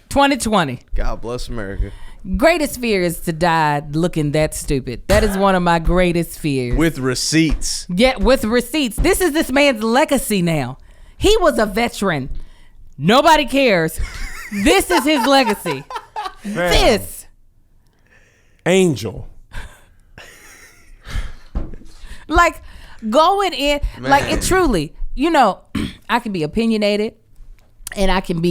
2020.
God bless America.
Greatest fear is to die looking that stupid. That is one of my greatest fears.
With receipts.
Yeah, with receipts. This is this man's legacy now. He was a veteran. Nobody cares. This is his legacy.
Man.
This.
Angel.
Like, going in,
Man.
like, it truly, I can be opinionated and I could,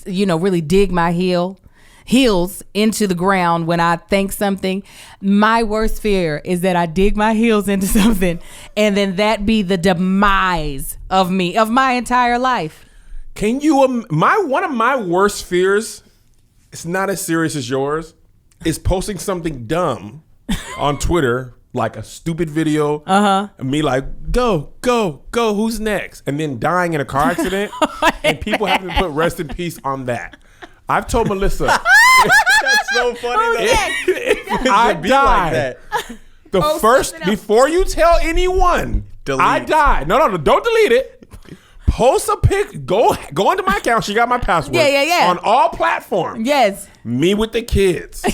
really dig my heels into the ground when I think something. My worst fear is that I dig my heels into something and then that be the demise of me, of my entire life.
Can you? One of my worst fears, it's not as serious as yours, is posting something dumb on Twitter, like a stupid video. And me like, go, who's next? And then dying in a car accident, and people having to put rest in peace on that. I've told Melissa.
That's so funny.
If I die, the first before you tell anyone,
Delete.
I die. No, don't delete it. Post a pic. Go into my account. She got my password.
Yeah.
On all platforms.
Yes.
Me with the kids.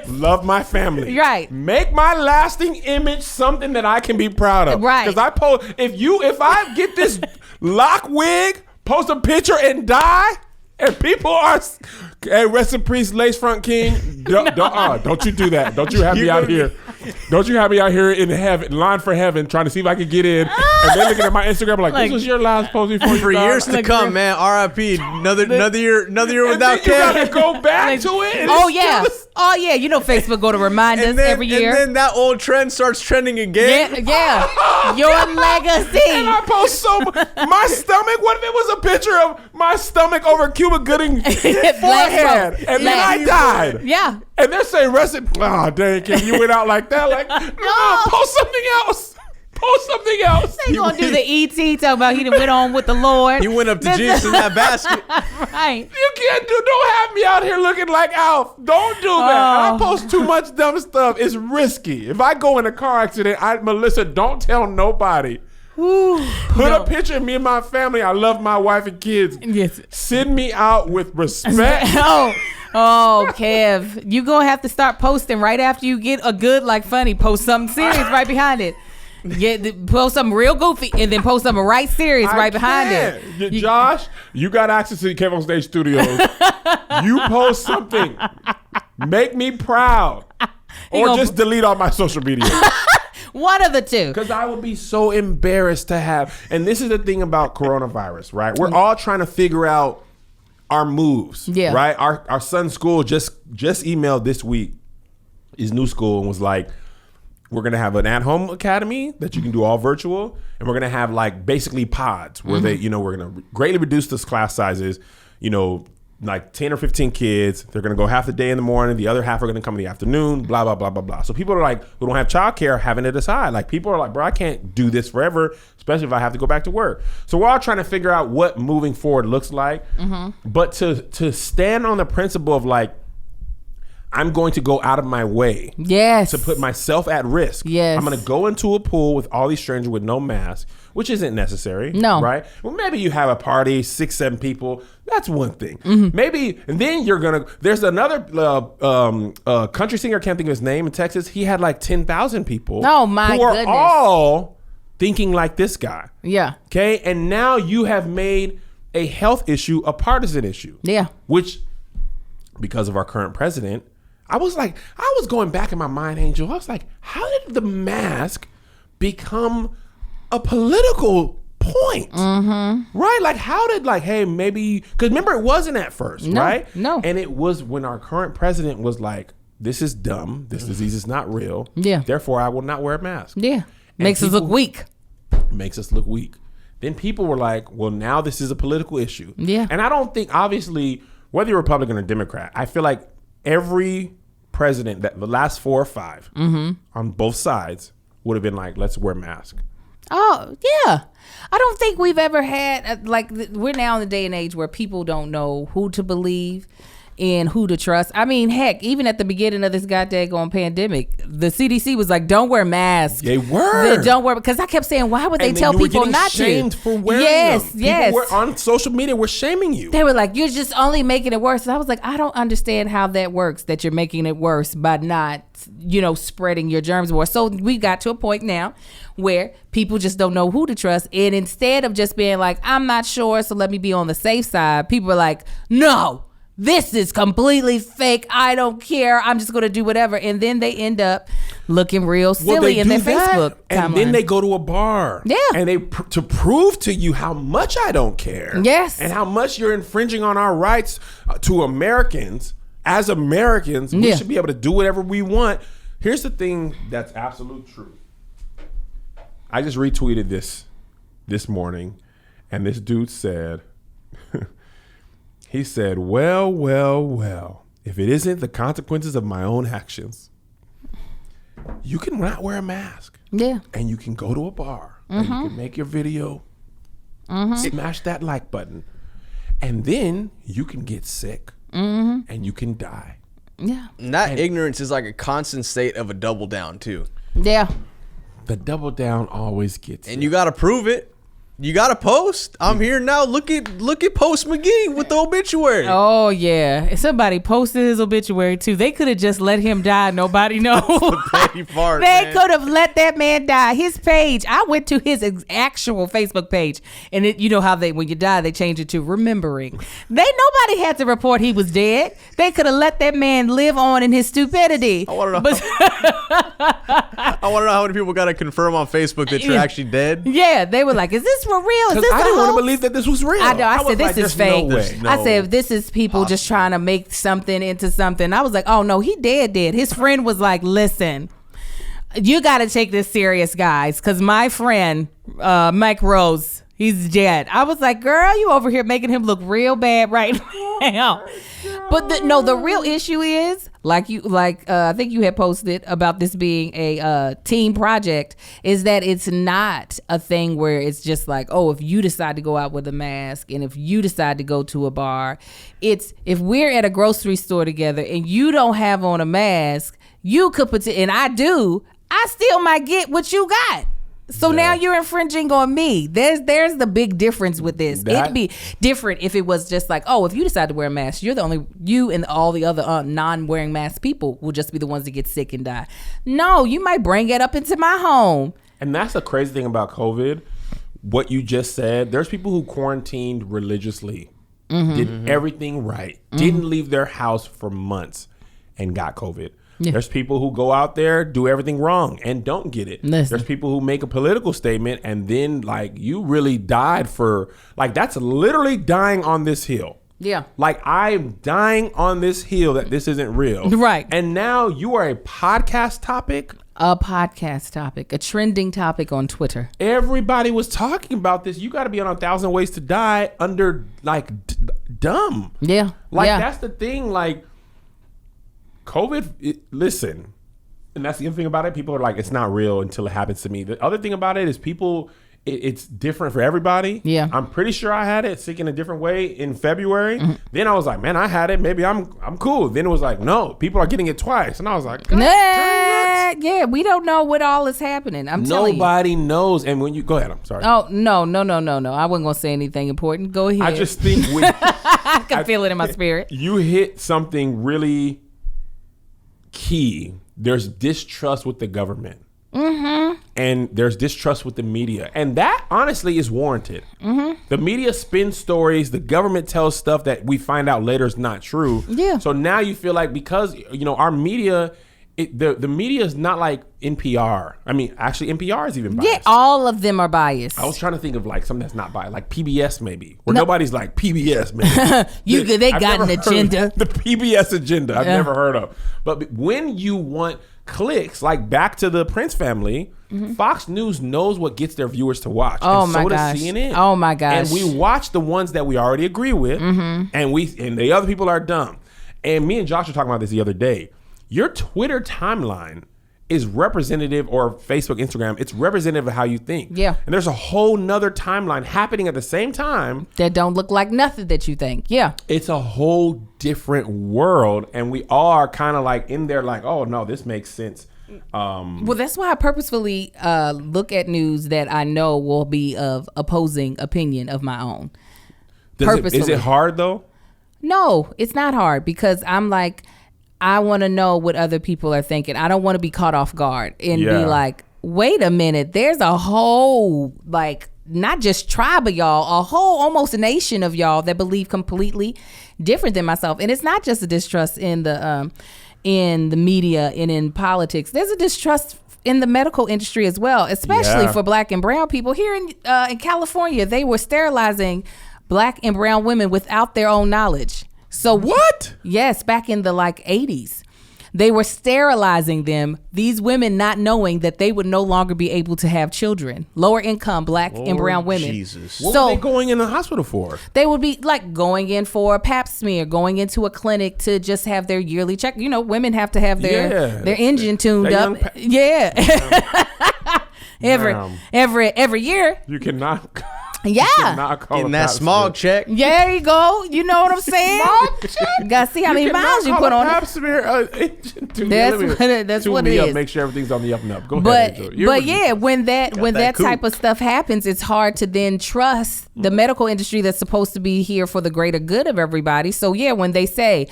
Love my family.
Right.
Make my lasting image something that I can be proud of.
Right.
Because I post. If I get this lock wig, post a picture and die, and people are, hey, rest in peace, Lace Front King. Don't you do that. Don't you have me out here. Don't you have me out here in heaven, line for heaven, trying to see if I can get in. And they're looking at my Instagram like, this was your last post before you
For
died.
years to come, man. R.I.P. Another year without
You gotta
Kev.
go back to it. and
Oh
it's
yeah.
still-
Oh yeah. Facebook go to remind us every year.
And then that old trend starts trending again.
Yeah. Your legacy.
And I post my stomach. What if it was a picture of my stomach over Cuba Gooding forehead, and then I died?
Yeah.
And they're saying, "Rest in." Oh, dang, Kim, you went out like that. Like, no, post something else. Post something else.
They gonna do the ET talking about he done went on with the Lord.
He went up to Jesus in that basket.
Right.
You can't don't have me out here looking like Alf. Don't do that. I post too much dumb stuff. It's risky. If I go in a car accident, Melissa, don't tell nobody. Put a picture of me and my family. I love my wife and kids.
Yes.
Send me out with respect.
Oh, Kev, you gonna have to start posting right after you get a good, funny. Post something serious right behind it. Post something real goofy and then post something right serious right behind it.
Josh, you got access to the Kev on Stage Studios. You post something. Make me proud. Or just delete all my social media.
One of the two.
Because I would be so embarrassed to have. And this is the thing about coronavirus, right? We're all trying to figure out our moves.
Yeah.
Right? Our son's school just emailed this week, his new school, and was like, we're going to have an at-home academy that you can do all virtual. And we're going to have basically pods where we're going to greatly reduce those class sizes, 10 or 15 kids. They're going to go half the day in the morning. The other half are going to come in the afternoon, blah, blah, blah, blah, blah. So people are who don't have childcare having to decide. People are bro, I can't do this forever, especially if I have to go back to work. So we're all trying to figure out what moving forward looks like. But to stand on the principle of I'm going to go out of my way to put myself at risk.
Yes.
I'm going to go into a pool with all these strangers with no mask, which isn't necessary.
No.
Right? Well, maybe you have a party, 6-7 people. That's one thing. Maybe, and then there's another country singer, I can't think of his name, in Texas. He had 10,000 people.
Oh, my
who are
goodness.
all thinking like this guy.
Yeah.
Okay? And now you have made a health issue a partisan issue.
Yeah.
Which, because of our current president, I was going back in my mind, Angel. I was like, how did the mask become a political point? Right? How did hey, maybe, because remember it wasn't at first, right?
No.
And it was when our current president was like, this is dumb. This disease is not real.
Yeah.
Therefore, I will not wear a mask.
Yeah. Makes us look weak.
Makes us look weak. Then people were like, well, now this is a political issue.
Yeah.
And I don't think, obviously, whether you're Republican or Democrat, I feel like every president that the last 4 or 5 on both sides would have been like, let's wear masks.
Oh, yeah. I don't think we've ever had, we're now in the day and age where people don't know who to believe and who to trust. I mean, heck, even at the beginning of this goddamn pandemic, the CDC was like, don't wear masks.
They were.
Don't wear, because I kept saying, why would they tell people not to?
Shamed for wearing them. People were on social media were shaming you.
They were like, you're just only making it worse. And I was like, I don't understand how that works, that you're making it worse by not, spreading your germs more. So we got to a point now where people just don't know who to trust. And instead of just being like, I'm not sure, so let me be on the safe side, people are like, no, this is completely fake. I don't care. I'm just going to do whatever. And then they end up looking real silly in their Facebook timeline.
And then they go to a bar. Yeah. And they to prove to you how much I don't care.
Yes.
And how much you're infringing on our rights to Americans. As Americans, we should be able to do whatever we want. Here's the thing that's absolute truth. I just retweeted this morning, and this dude said, he said, well, if it isn't the consequences of my own actions, you can not wear a mask.
Yeah.
And you can go to a bar, and you can make your video, smash that like button, and then you can get sick, and you can die.
Yeah.
And that ignorance is like a constant state of a double down, too.
Yeah.
The double down always gets
and you got to prove it. You got to post. I'm here now. Look at Post McGee with the obituary.
Oh, yeah. Somebody posted his obituary, too. They could have just let him die. Nobody knows.
The petty part,
they could have let that man die. His page, I went to his actual Facebook page. And you know how when you die, they change it to remembering. Nobody had to report he was dead. They could have let that man live on in his stupidity.
I want to know. I want to know how many people got to confirm on Facebook that you're actually dead.
Yeah. They were like, is this for real? Is this
I didn't want to believe that this was real.
I know. I said, this is fake. I said, this is people just trying to make something into something. I was like, oh, no, he dead. His friend was like, listen, you got to take this serious, guys, because my friend, Mike Rose, he's dead. I was like, girl, you over here making him look real bad right now. But the real issue is, I think you had posted about this being a team project, is that it's not a thing where it's just like, oh, if you decide to go out with a mask and if you decide to go to a bar, it's if we're at a grocery store together and you don't have on a mask, you could and I still might get what you got. So now you're infringing on me. There's the big difference with this. It'd be different if it was just like, oh, if you decide to wear a mask, you and all the other non-wearing mask people will just be the ones that get sick and die. No, you might bring it up into my home.
And that's the crazy thing about COVID. What you just said, there's people who quarantined religiously, did everything right, didn't leave their house for months and got COVID. Yeah. There's people who go out there, do everything wrong and don't get it. Listen. There's people who make a political statement and then you really died for, that's literally dying on this hill.
Yeah.
I'm dying on this hill that this isn't real.
Right.
And now you are a podcast topic.
A trending topic on Twitter.
Everybody was talking about this. You got to be on 1,000 Ways to Die under dumb.
Yeah.
That's the thing. COVID, listen, and that's the other thing about it. People are like, it's not real until it happens to me. The other thing about it is it's different for everybody.
Yeah.
I'm pretty sure I had it sick in a different way in February. Then I was like, man, I had it. Maybe I'm cool. Then it was like, no, people are getting it twice. And I was like,
yeah, we don't know what all is happening. I'm telling you.
Nobody knows. And when you, go ahead, I'm sorry.
Oh, no. I wasn't going to say anything important. Go ahead.
I just think
I can feel it in my spirit.
You hit something really key. There's distrust with the government, and there's distrust with the media, and that honestly is warranted. The media spins stories, the government tells stuff that we find out later is not true.
Yeah.
So now you feel like, because our media, the media is not like NPR. I mean, actually, NPR is even biased.
Yeah, all of them are biased.
I was trying to think of something that's not biased, like PBS maybe, where nobody's like, PBS, man.
They got an agenda.
The PBS agenda, I've never heard of. But when you want clicks, back to the Prince family, Fox News knows what gets their viewers to watch.
Oh,
and
my
so
gosh.
does CNN.
Oh, my gosh.
And we watch the ones that we already agree with, and the other people are dumb. And me and Josh were talking about this the other day. your Twitter timeline is representative, or Facebook, Instagram, it's representative of how you think.
Yeah.
And there's a whole nother timeline happening at the same time
that don't look like nothing that you think. Yeah.
It's a whole different world, and we all are kind of like in there like, oh no, this makes sense.
Well, that's why I purposefully look at news that I know will be of opposing opinion of my own.
Is it hard though?
No, it's not hard, because I'm like, I want to know what other people are thinking. I don't want to be caught off guard and be like, wait a minute, there's a whole, like, not just tribe of y'all, a whole almost nation of y'all that believe completely different than myself. And it's not just a distrust in the media and in politics. There's a distrust in the medical industry as well, especially for Black and brown people. Here in California, they were sterilizing Black and brown women without their own knowledge. So
what?
Yes, back in the 80s. They were sterilizing them, these women not knowing that they would no longer be able to have children. Lower income Black and brown women.
Jesus.
What were they going in the hospital for?
They would be like going in for a pap smear, going into a clinic to just have their yearly check. You know, women have to have their engine tuned up. Every year.
You cannot.
Yeah.
Getting that smog check.
There you go. You know what I'm saying? You gotta see how many miles you put on it. That's what it is.
Make sure everything's on the up and up. Go ahead.
But yeah, when that type of stuff happens, it's hard to then trust the medical industry that's supposed to be here for the greater good of everybody. So yeah, when they say,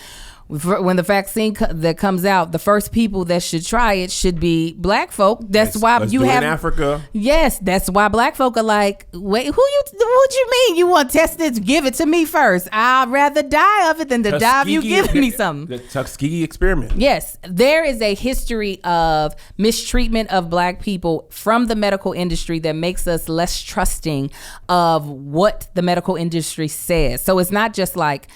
when the vaccine that comes out, the first people that should try it should be Black folk. That's why
let's
you
do it
have
in Africa.
Yes, that's why Black folk are like, wait, what you mean you want tested? Give it to me first. I'd rather die of it than to die of you giving me something.
The Tuskegee experiment.
Yes, there is a history of mistreatment of Black people from the medical industry that makes us less trusting of what the medical industry says. So it's not just like,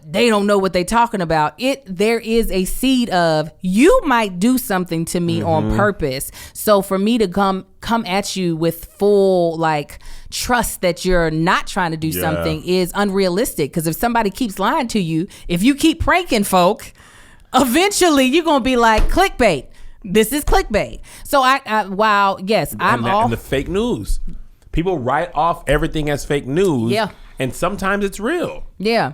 they don't know what they're talking about. There is a seed of, you might do something to me on purpose. So for me to come at you with full trust that you're not trying to do something is unrealistic. Because if somebody keeps lying to you, if you keep pranking folk, eventually you're gonna be like, clickbait. This is clickbait. So I'm all.
And the fake news. People write off everything as fake news.
Yeah.
And sometimes it's real.
Yeah.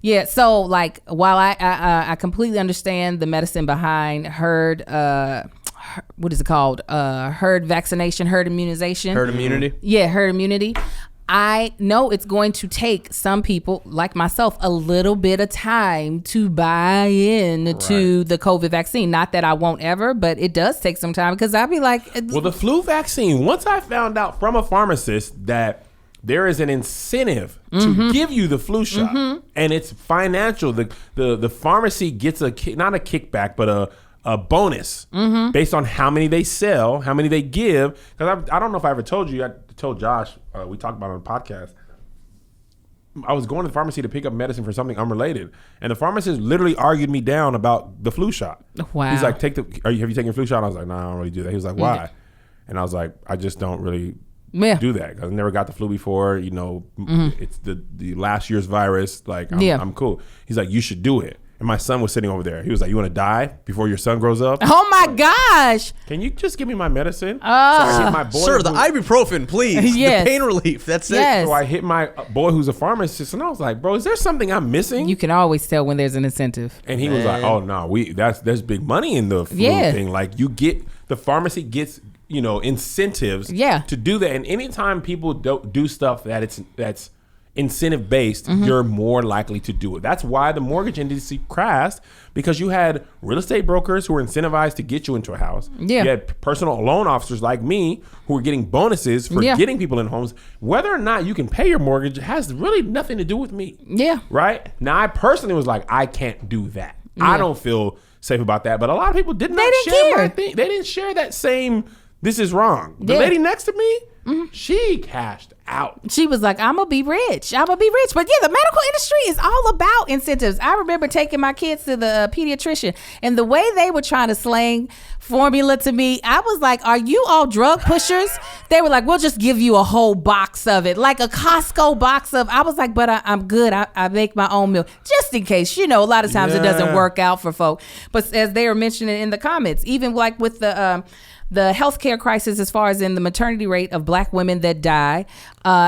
Yeah, so while I completely understand the medicine behind herd vaccination, herd immunization.
Herd immunity?
Yeah, herd immunity. I know it's going to take some people like myself a little bit of time to buy in to the COVID vaccine. Not that I won't ever, but it does take some time, because I'll be like...
Well, the flu vaccine, once I found out from a pharmacist that there is an incentive to give you the flu shot, and it's financial. The pharmacy gets not a kickback, but a bonus based on how many they sell, how many they give. Because I don't know if I ever told you. I told Josh. We talked about it on the podcast. I was going to the pharmacy to pick up medicine for something unrelated, and the pharmacist literally argued me down about the flu shot. Wow. He's like, have you taken a flu shot? I was like, no, I don't really do that. He was like, why? And I was like, I just don't really do that, because I never got the flu before. You know, it's the last year's virus. I'm cool. He's like, you should do it. And my son was sitting over there. He was like, you want to die before your son grows up?
Oh my gosh.
Can you just give me my medicine? So I hit my boy,
sir, the ibuprofen, please.
Yes.
The pain relief. That's
Yes.
it.
So I hit my boy who's a pharmacist, and I was like, bro, is there something I'm missing?
You can always tell when there's an incentive.
And he was like, oh no, there's big money in the flu thing. Like, the pharmacy gets incentives to do that. And anytime people don't do stuff that's incentive based, you're more likely to do it. That's why the mortgage industry crashed, because you had real estate brokers who were incentivized to get you into a house. You had personal loan officers like me who were getting bonuses for getting people in homes. Whether or not you can pay your mortgage has really nothing to do with me. Yeah. Right? Now, I personally was like, I can't do that. I don't feel safe about that. But a lot of people did not share my thing. They didn't share that same, this is wrong. The lady next to me, She cashed out.
She was like, I'm gonna be rich. But yeah, the medical industry is all about incentives. I remember taking my kids to the pediatrician, and the way they were trying to slang formula to me, I was like, are you all drug pushers? They were like, we'll just give you a whole box of it, like a Costco box of. I was like, but I'm good. I make my own meal just in case. A lot of times it doesn't work out for folk. But as they were mentioning in the comments, even like with the healthcare crisis, as far as in the maternity rate of Black women that die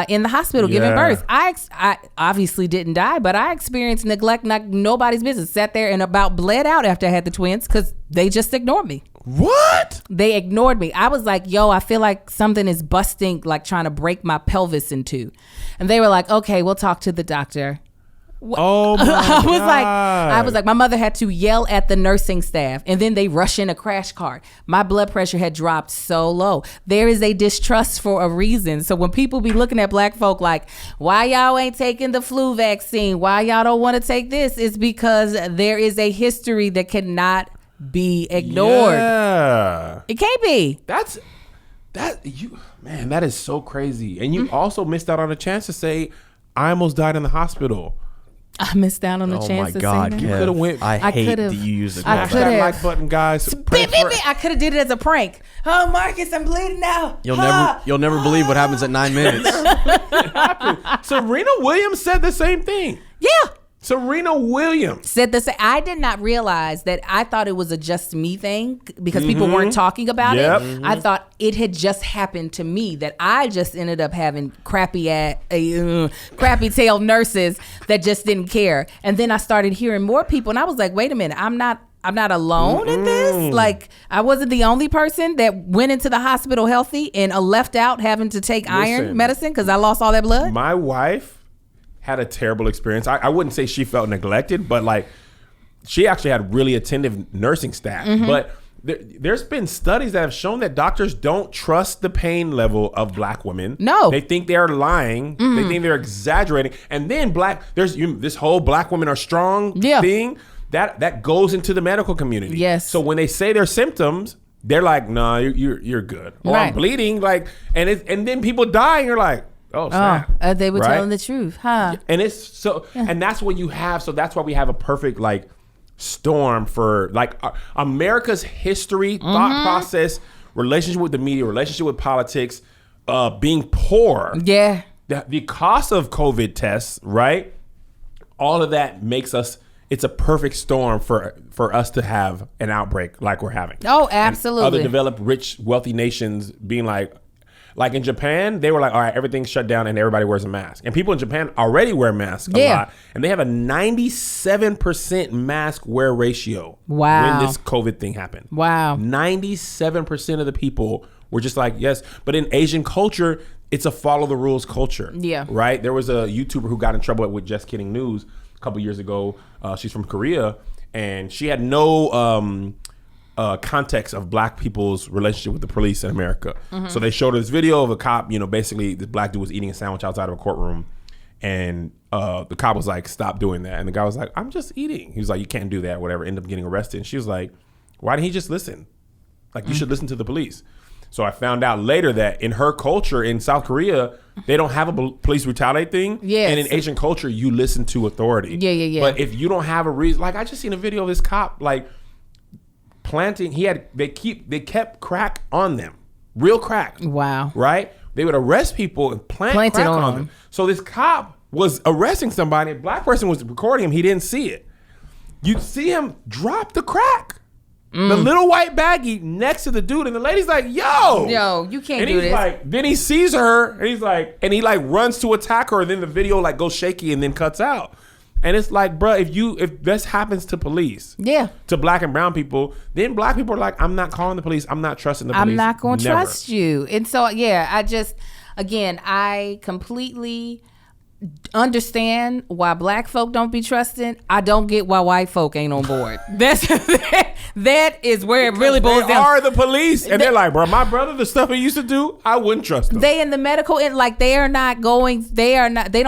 in the hospital giving birth. I obviously didn't die, but I experienced neglect like nobody's business. Sat there and about bled out after I had the twins because they just ignored me.
What?
They ignored me. I was like, yo, I feel like something is busting, like trying to break my pelvis in two. And they were like, okay, we'll talk to the doctor.
Oh my God.
I was like, my mother had to yell at the nursing staff, and then they rush in a crash cart. My blood pressure had dropped so low. There is a distrust for a reason. So when people be looking at Black folk like, why y'all ain't taking the flu vaccine? Why y'all don't want to take this? It's because there is a history that cannot be ignored.
Yeah.
It can't be.
That is so crazy. And you also missed out on a chance to say, I almost died in the hospital.
I missed out on the chance to say that.
You could have went.
I hate that you use the
I
Smash that like button, guys.
I could have did it as a prank. Oh, Marcus, I'm bleeding now.
You'll never believe what happens at 9 minutes.
Serena Williams said the same thing.
Yeah.
Serena Williams
said the same. I did not realize that. I thought it was a just me thing because people weren't talking about it.
Mm-hmm.
I thought it had just happened to me, that I just ended up having crappy tail nurses that just didn't care. And then I started hearing more people, and I was like, wait a minute, I'm not alone in this. Like, I wasn't the only person that went into the hospital healthy and left out having to take iron medicine because I lost all that blood.
My wife had a terrible experience. I wouldn't say she felt neglected, but like she actually had really attentive nursing staff. But there's been studies that have shown that doctors don't trust the pain level of Black women.
No.
They think they're lying. They think they're exaggerating. And then there's this whole Black women are strong thing that goes into the medical community.
Yes.
So when they say their symptoms, they're like, nah, you're good. Or I'm bleeding. Like, and then people die and you're like, oh, snap.
They were telling the truth, huh?
And it's so, and that's what you have. So that's why we have a perfect like storm for like America's history, thought process, relationship with the media, relationship with politics, being poor.
Yeah.
The cost of COVID tests, right? All of that makes us. It's a perfect storm for us to have an outbreak like we're having.
Oh, absolutely.
And other developed, rich, wealthy nations being like in Japan, they were like, all right, everything's shut down and everybody wears a mask. And people in Japan already wear masks a lot. And they have a 97% mask wear ratio when this COVID thing happened.
Wow.
97% of the people were just like, yes. But in Asian culture, it's a follow the rules culture.
Yeah.
Right? There was a YouTuber who got in trouble with Just Kidding News a couple years ago. She's from Korea. And she had no context of Black people's relationship with the police in America. So they showed her this video of a cop, basically this Black dude was eating a sandwich outside of a courtroom, and the cop was like, stop doing that. And the guy was like, I'm just eating. He was like, you can't do that, whatever. Ended up getting arrested. And she was like, why didn't he just listen? Like, you should listen to the police. So I found out later that in her culture in South Korea, they don't have a police brutality thing.
Yes.
And in Asian culture, you listen to authority.
Yeah.
But if you don't have a reason, like I just seen a video of this cop like planting, they kept crack on them, real crack.
Wow.
Right? They would arrest people and plant crack on them. So this cop was arresting somebody, a Black person was recording him, he didn't see it. You'd see him drop the crack. The little white baggie next to the dude, and the lady's like, yo,
you can't
and
do
he's
this.
like, then he sees her and he's like, and he like runs to attack her, and then the video like goes shaky and then cuts out. And it's like, bro, if this happens to police, to Black and brown people, then Black people are like, I'm not calling the police. I'm not trusting the police.
I'm not going to trust you. And so, I completely understand why Black folk don't be trusting. I don't get why white folk ain't on board. That is where it really boils down.
They are the police, and they're like, bro, my brother, the stuff he used to do, I wouldn't trust them.
They in the medical, like they don't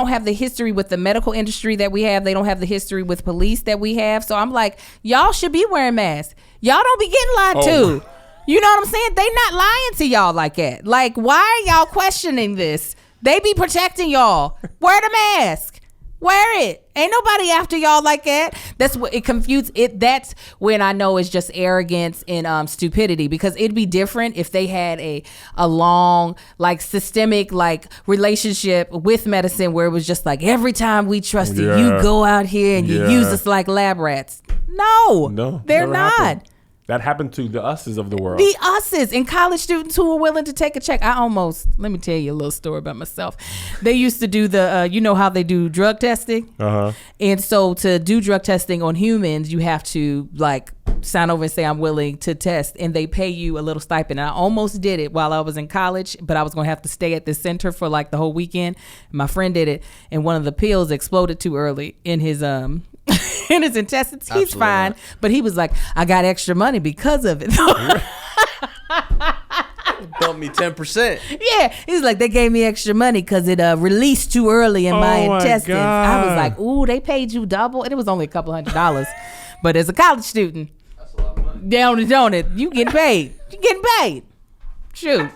have the history with the medical industry that we have. They don't have the history with police that we have. So I'm like, y'all should be wearing masks. Y'all don't be getting lied to. You know what I'm saying? They not lying to y'all like that. Like, why are y'all questioning this? They be protecting y'all. Wear the mask. Wear it. Ain't nobody after y'all like that. That's what it confused it. That's when I know it's just arrogance and stupidity, because it'd be different if they had a long, like, systemic, like, relationship with medicine where it was just like, every time we trust you, you go out here and you use us like lab rats. No, they're not.
Happened. That happened to the us's of the world.
The us's and college students who were willing to take a check. Let me tell you a little story about myself. They used to do the, you know how they do drug testing? Uh-huh. And so to do drug testing on humans, you have to, like, sign over and say, I'm willing to test. And they pay you a little stipend. And I almost did it while I was in college, but I was going to have to stay at this center for, like, the whole weekend. My friend did it, and one of the pills exploded too early in his in his intestines. Absolutely. He's fine, not. But he was like, I got extra money because of it.
Bumped me 10%.
Yeah, he's like, they gave me extra money because it released too early in my intestines. I was like, ooh, they paid you double, and it was only $200. But as a college student, that's a lot of money. Don't it? You getting paid? You getting paid? Shoot.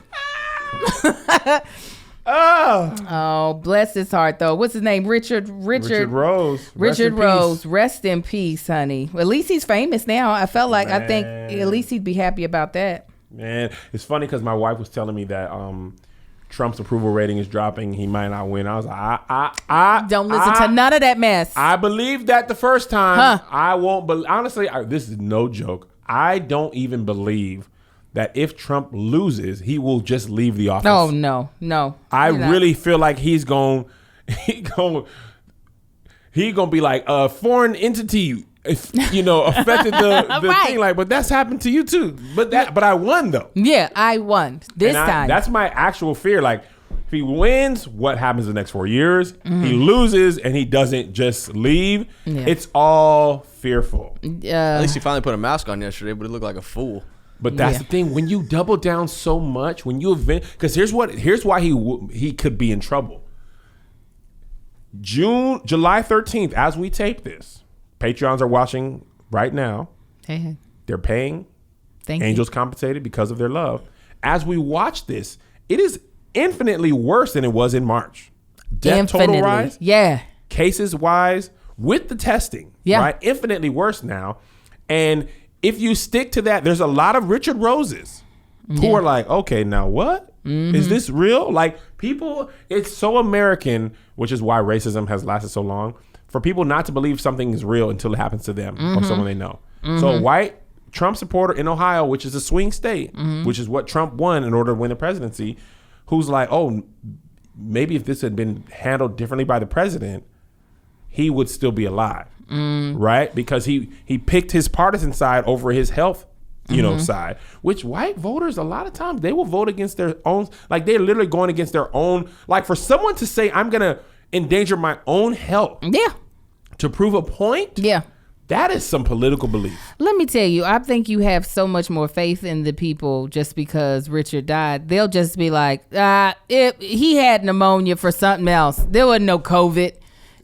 Oh, bless his heart, though. What's his name? Richard
Rose.
Richard Rose. Rest in peace, honey. Well, at least he's famous now. I felt like, I think at least he'd be happy about that.
Man, it's funny because my wife was telling me that Trump's approval rating is dropping. He might not win. I was like, I
don't listen to none of that mess.
I believed that the first time. I won't. But honestly, this is no joke. I don't even believe that if Trump loses, he will just leave the office.
Oh, no.
I really feel like he's going to be like a foreign entity, affected the right. thing. Like, but that's happened to you too. But I won though.
Yeah, I won this time.
That's my actual fear. Like, if he wins, what happens the next 4 years? Mm-hmm. He loses and he doesn't just leave. Yeah. It's all fearful.
At least he finally put a mask on yesterday, but it looked like a fool.
But that's the thing. When you double down so much, because here's why he could be in trouble. July 13th, as we tape this, Patreons are watching right now. Hey. They're paying. Angels compensated because of their love. As we watch this, it is infinitely worse than it was in March. Death total rise. Yeah. Cases wise, with the testing. Yeah. Right? Infinitely worse now. And if you stick to that, there's a lot of Richard Roses who are like, okay, now what? Mm-hmm. Is this real? Like, people, it's so American, which is why racism has lasted so long, for people not to believe something is real until it happens to them or someone they know. Mm-hmm. So a white Trump supporter in Ohio, which is a swing state, which is what Trump won in order to win the presidency, who's like, oh, maybe if this had been handled differently by the president, he would still be alive. Right? Because he picked his partisan side over his health, side, which white voters, a lot of times they will vote against their own, like they're literally going against their own, like for someone to say, I'm going to endanger my own health. Yeah. To prove a point. Yeah. That is some political belief.
Let me tell you, I think you have so much more faith in the people just because Richard died. They'll just be like, he had pneumonia for something else. There wasn't no COVID.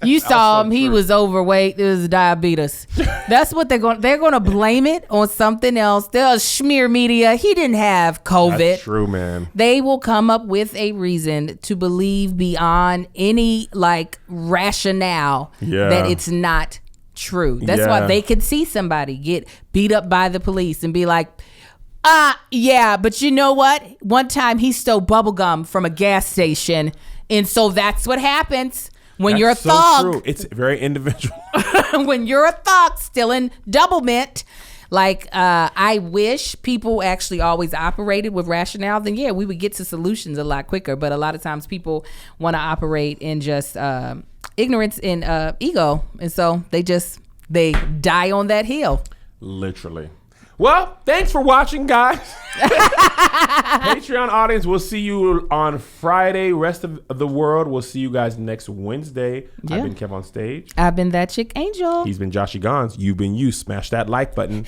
You saw him. He was overweight. It was diabetes. That's what they're going to blame it on something else. They'll smear media. He didn't have COVID.
That's true, man.
They will come up with a reason to believe beyond any rationale that it's not true. That's why they could see somebody get beat up by the police and be like, yeah, but you know what? One time he stole bubble gum from a gas station. And so that's what happens. When you're a thug,
true. It's very individual.
When you're a thug stealing double mint, I wish people actually always operated with rationale. Then we would get to solutions a lot quicker. But a lot of times people want to operate in just ignorance and ego, and so they die on that hill.
Literally. Well, thanks for watching, guys. Patreon audience, we'll see you on Friday. Rest of the world, we'll see you guys next Wednesday. I've been Kev on stage.
I've been that chick Angel.
He's been Joshy Gons. You've been you. Smash that like button.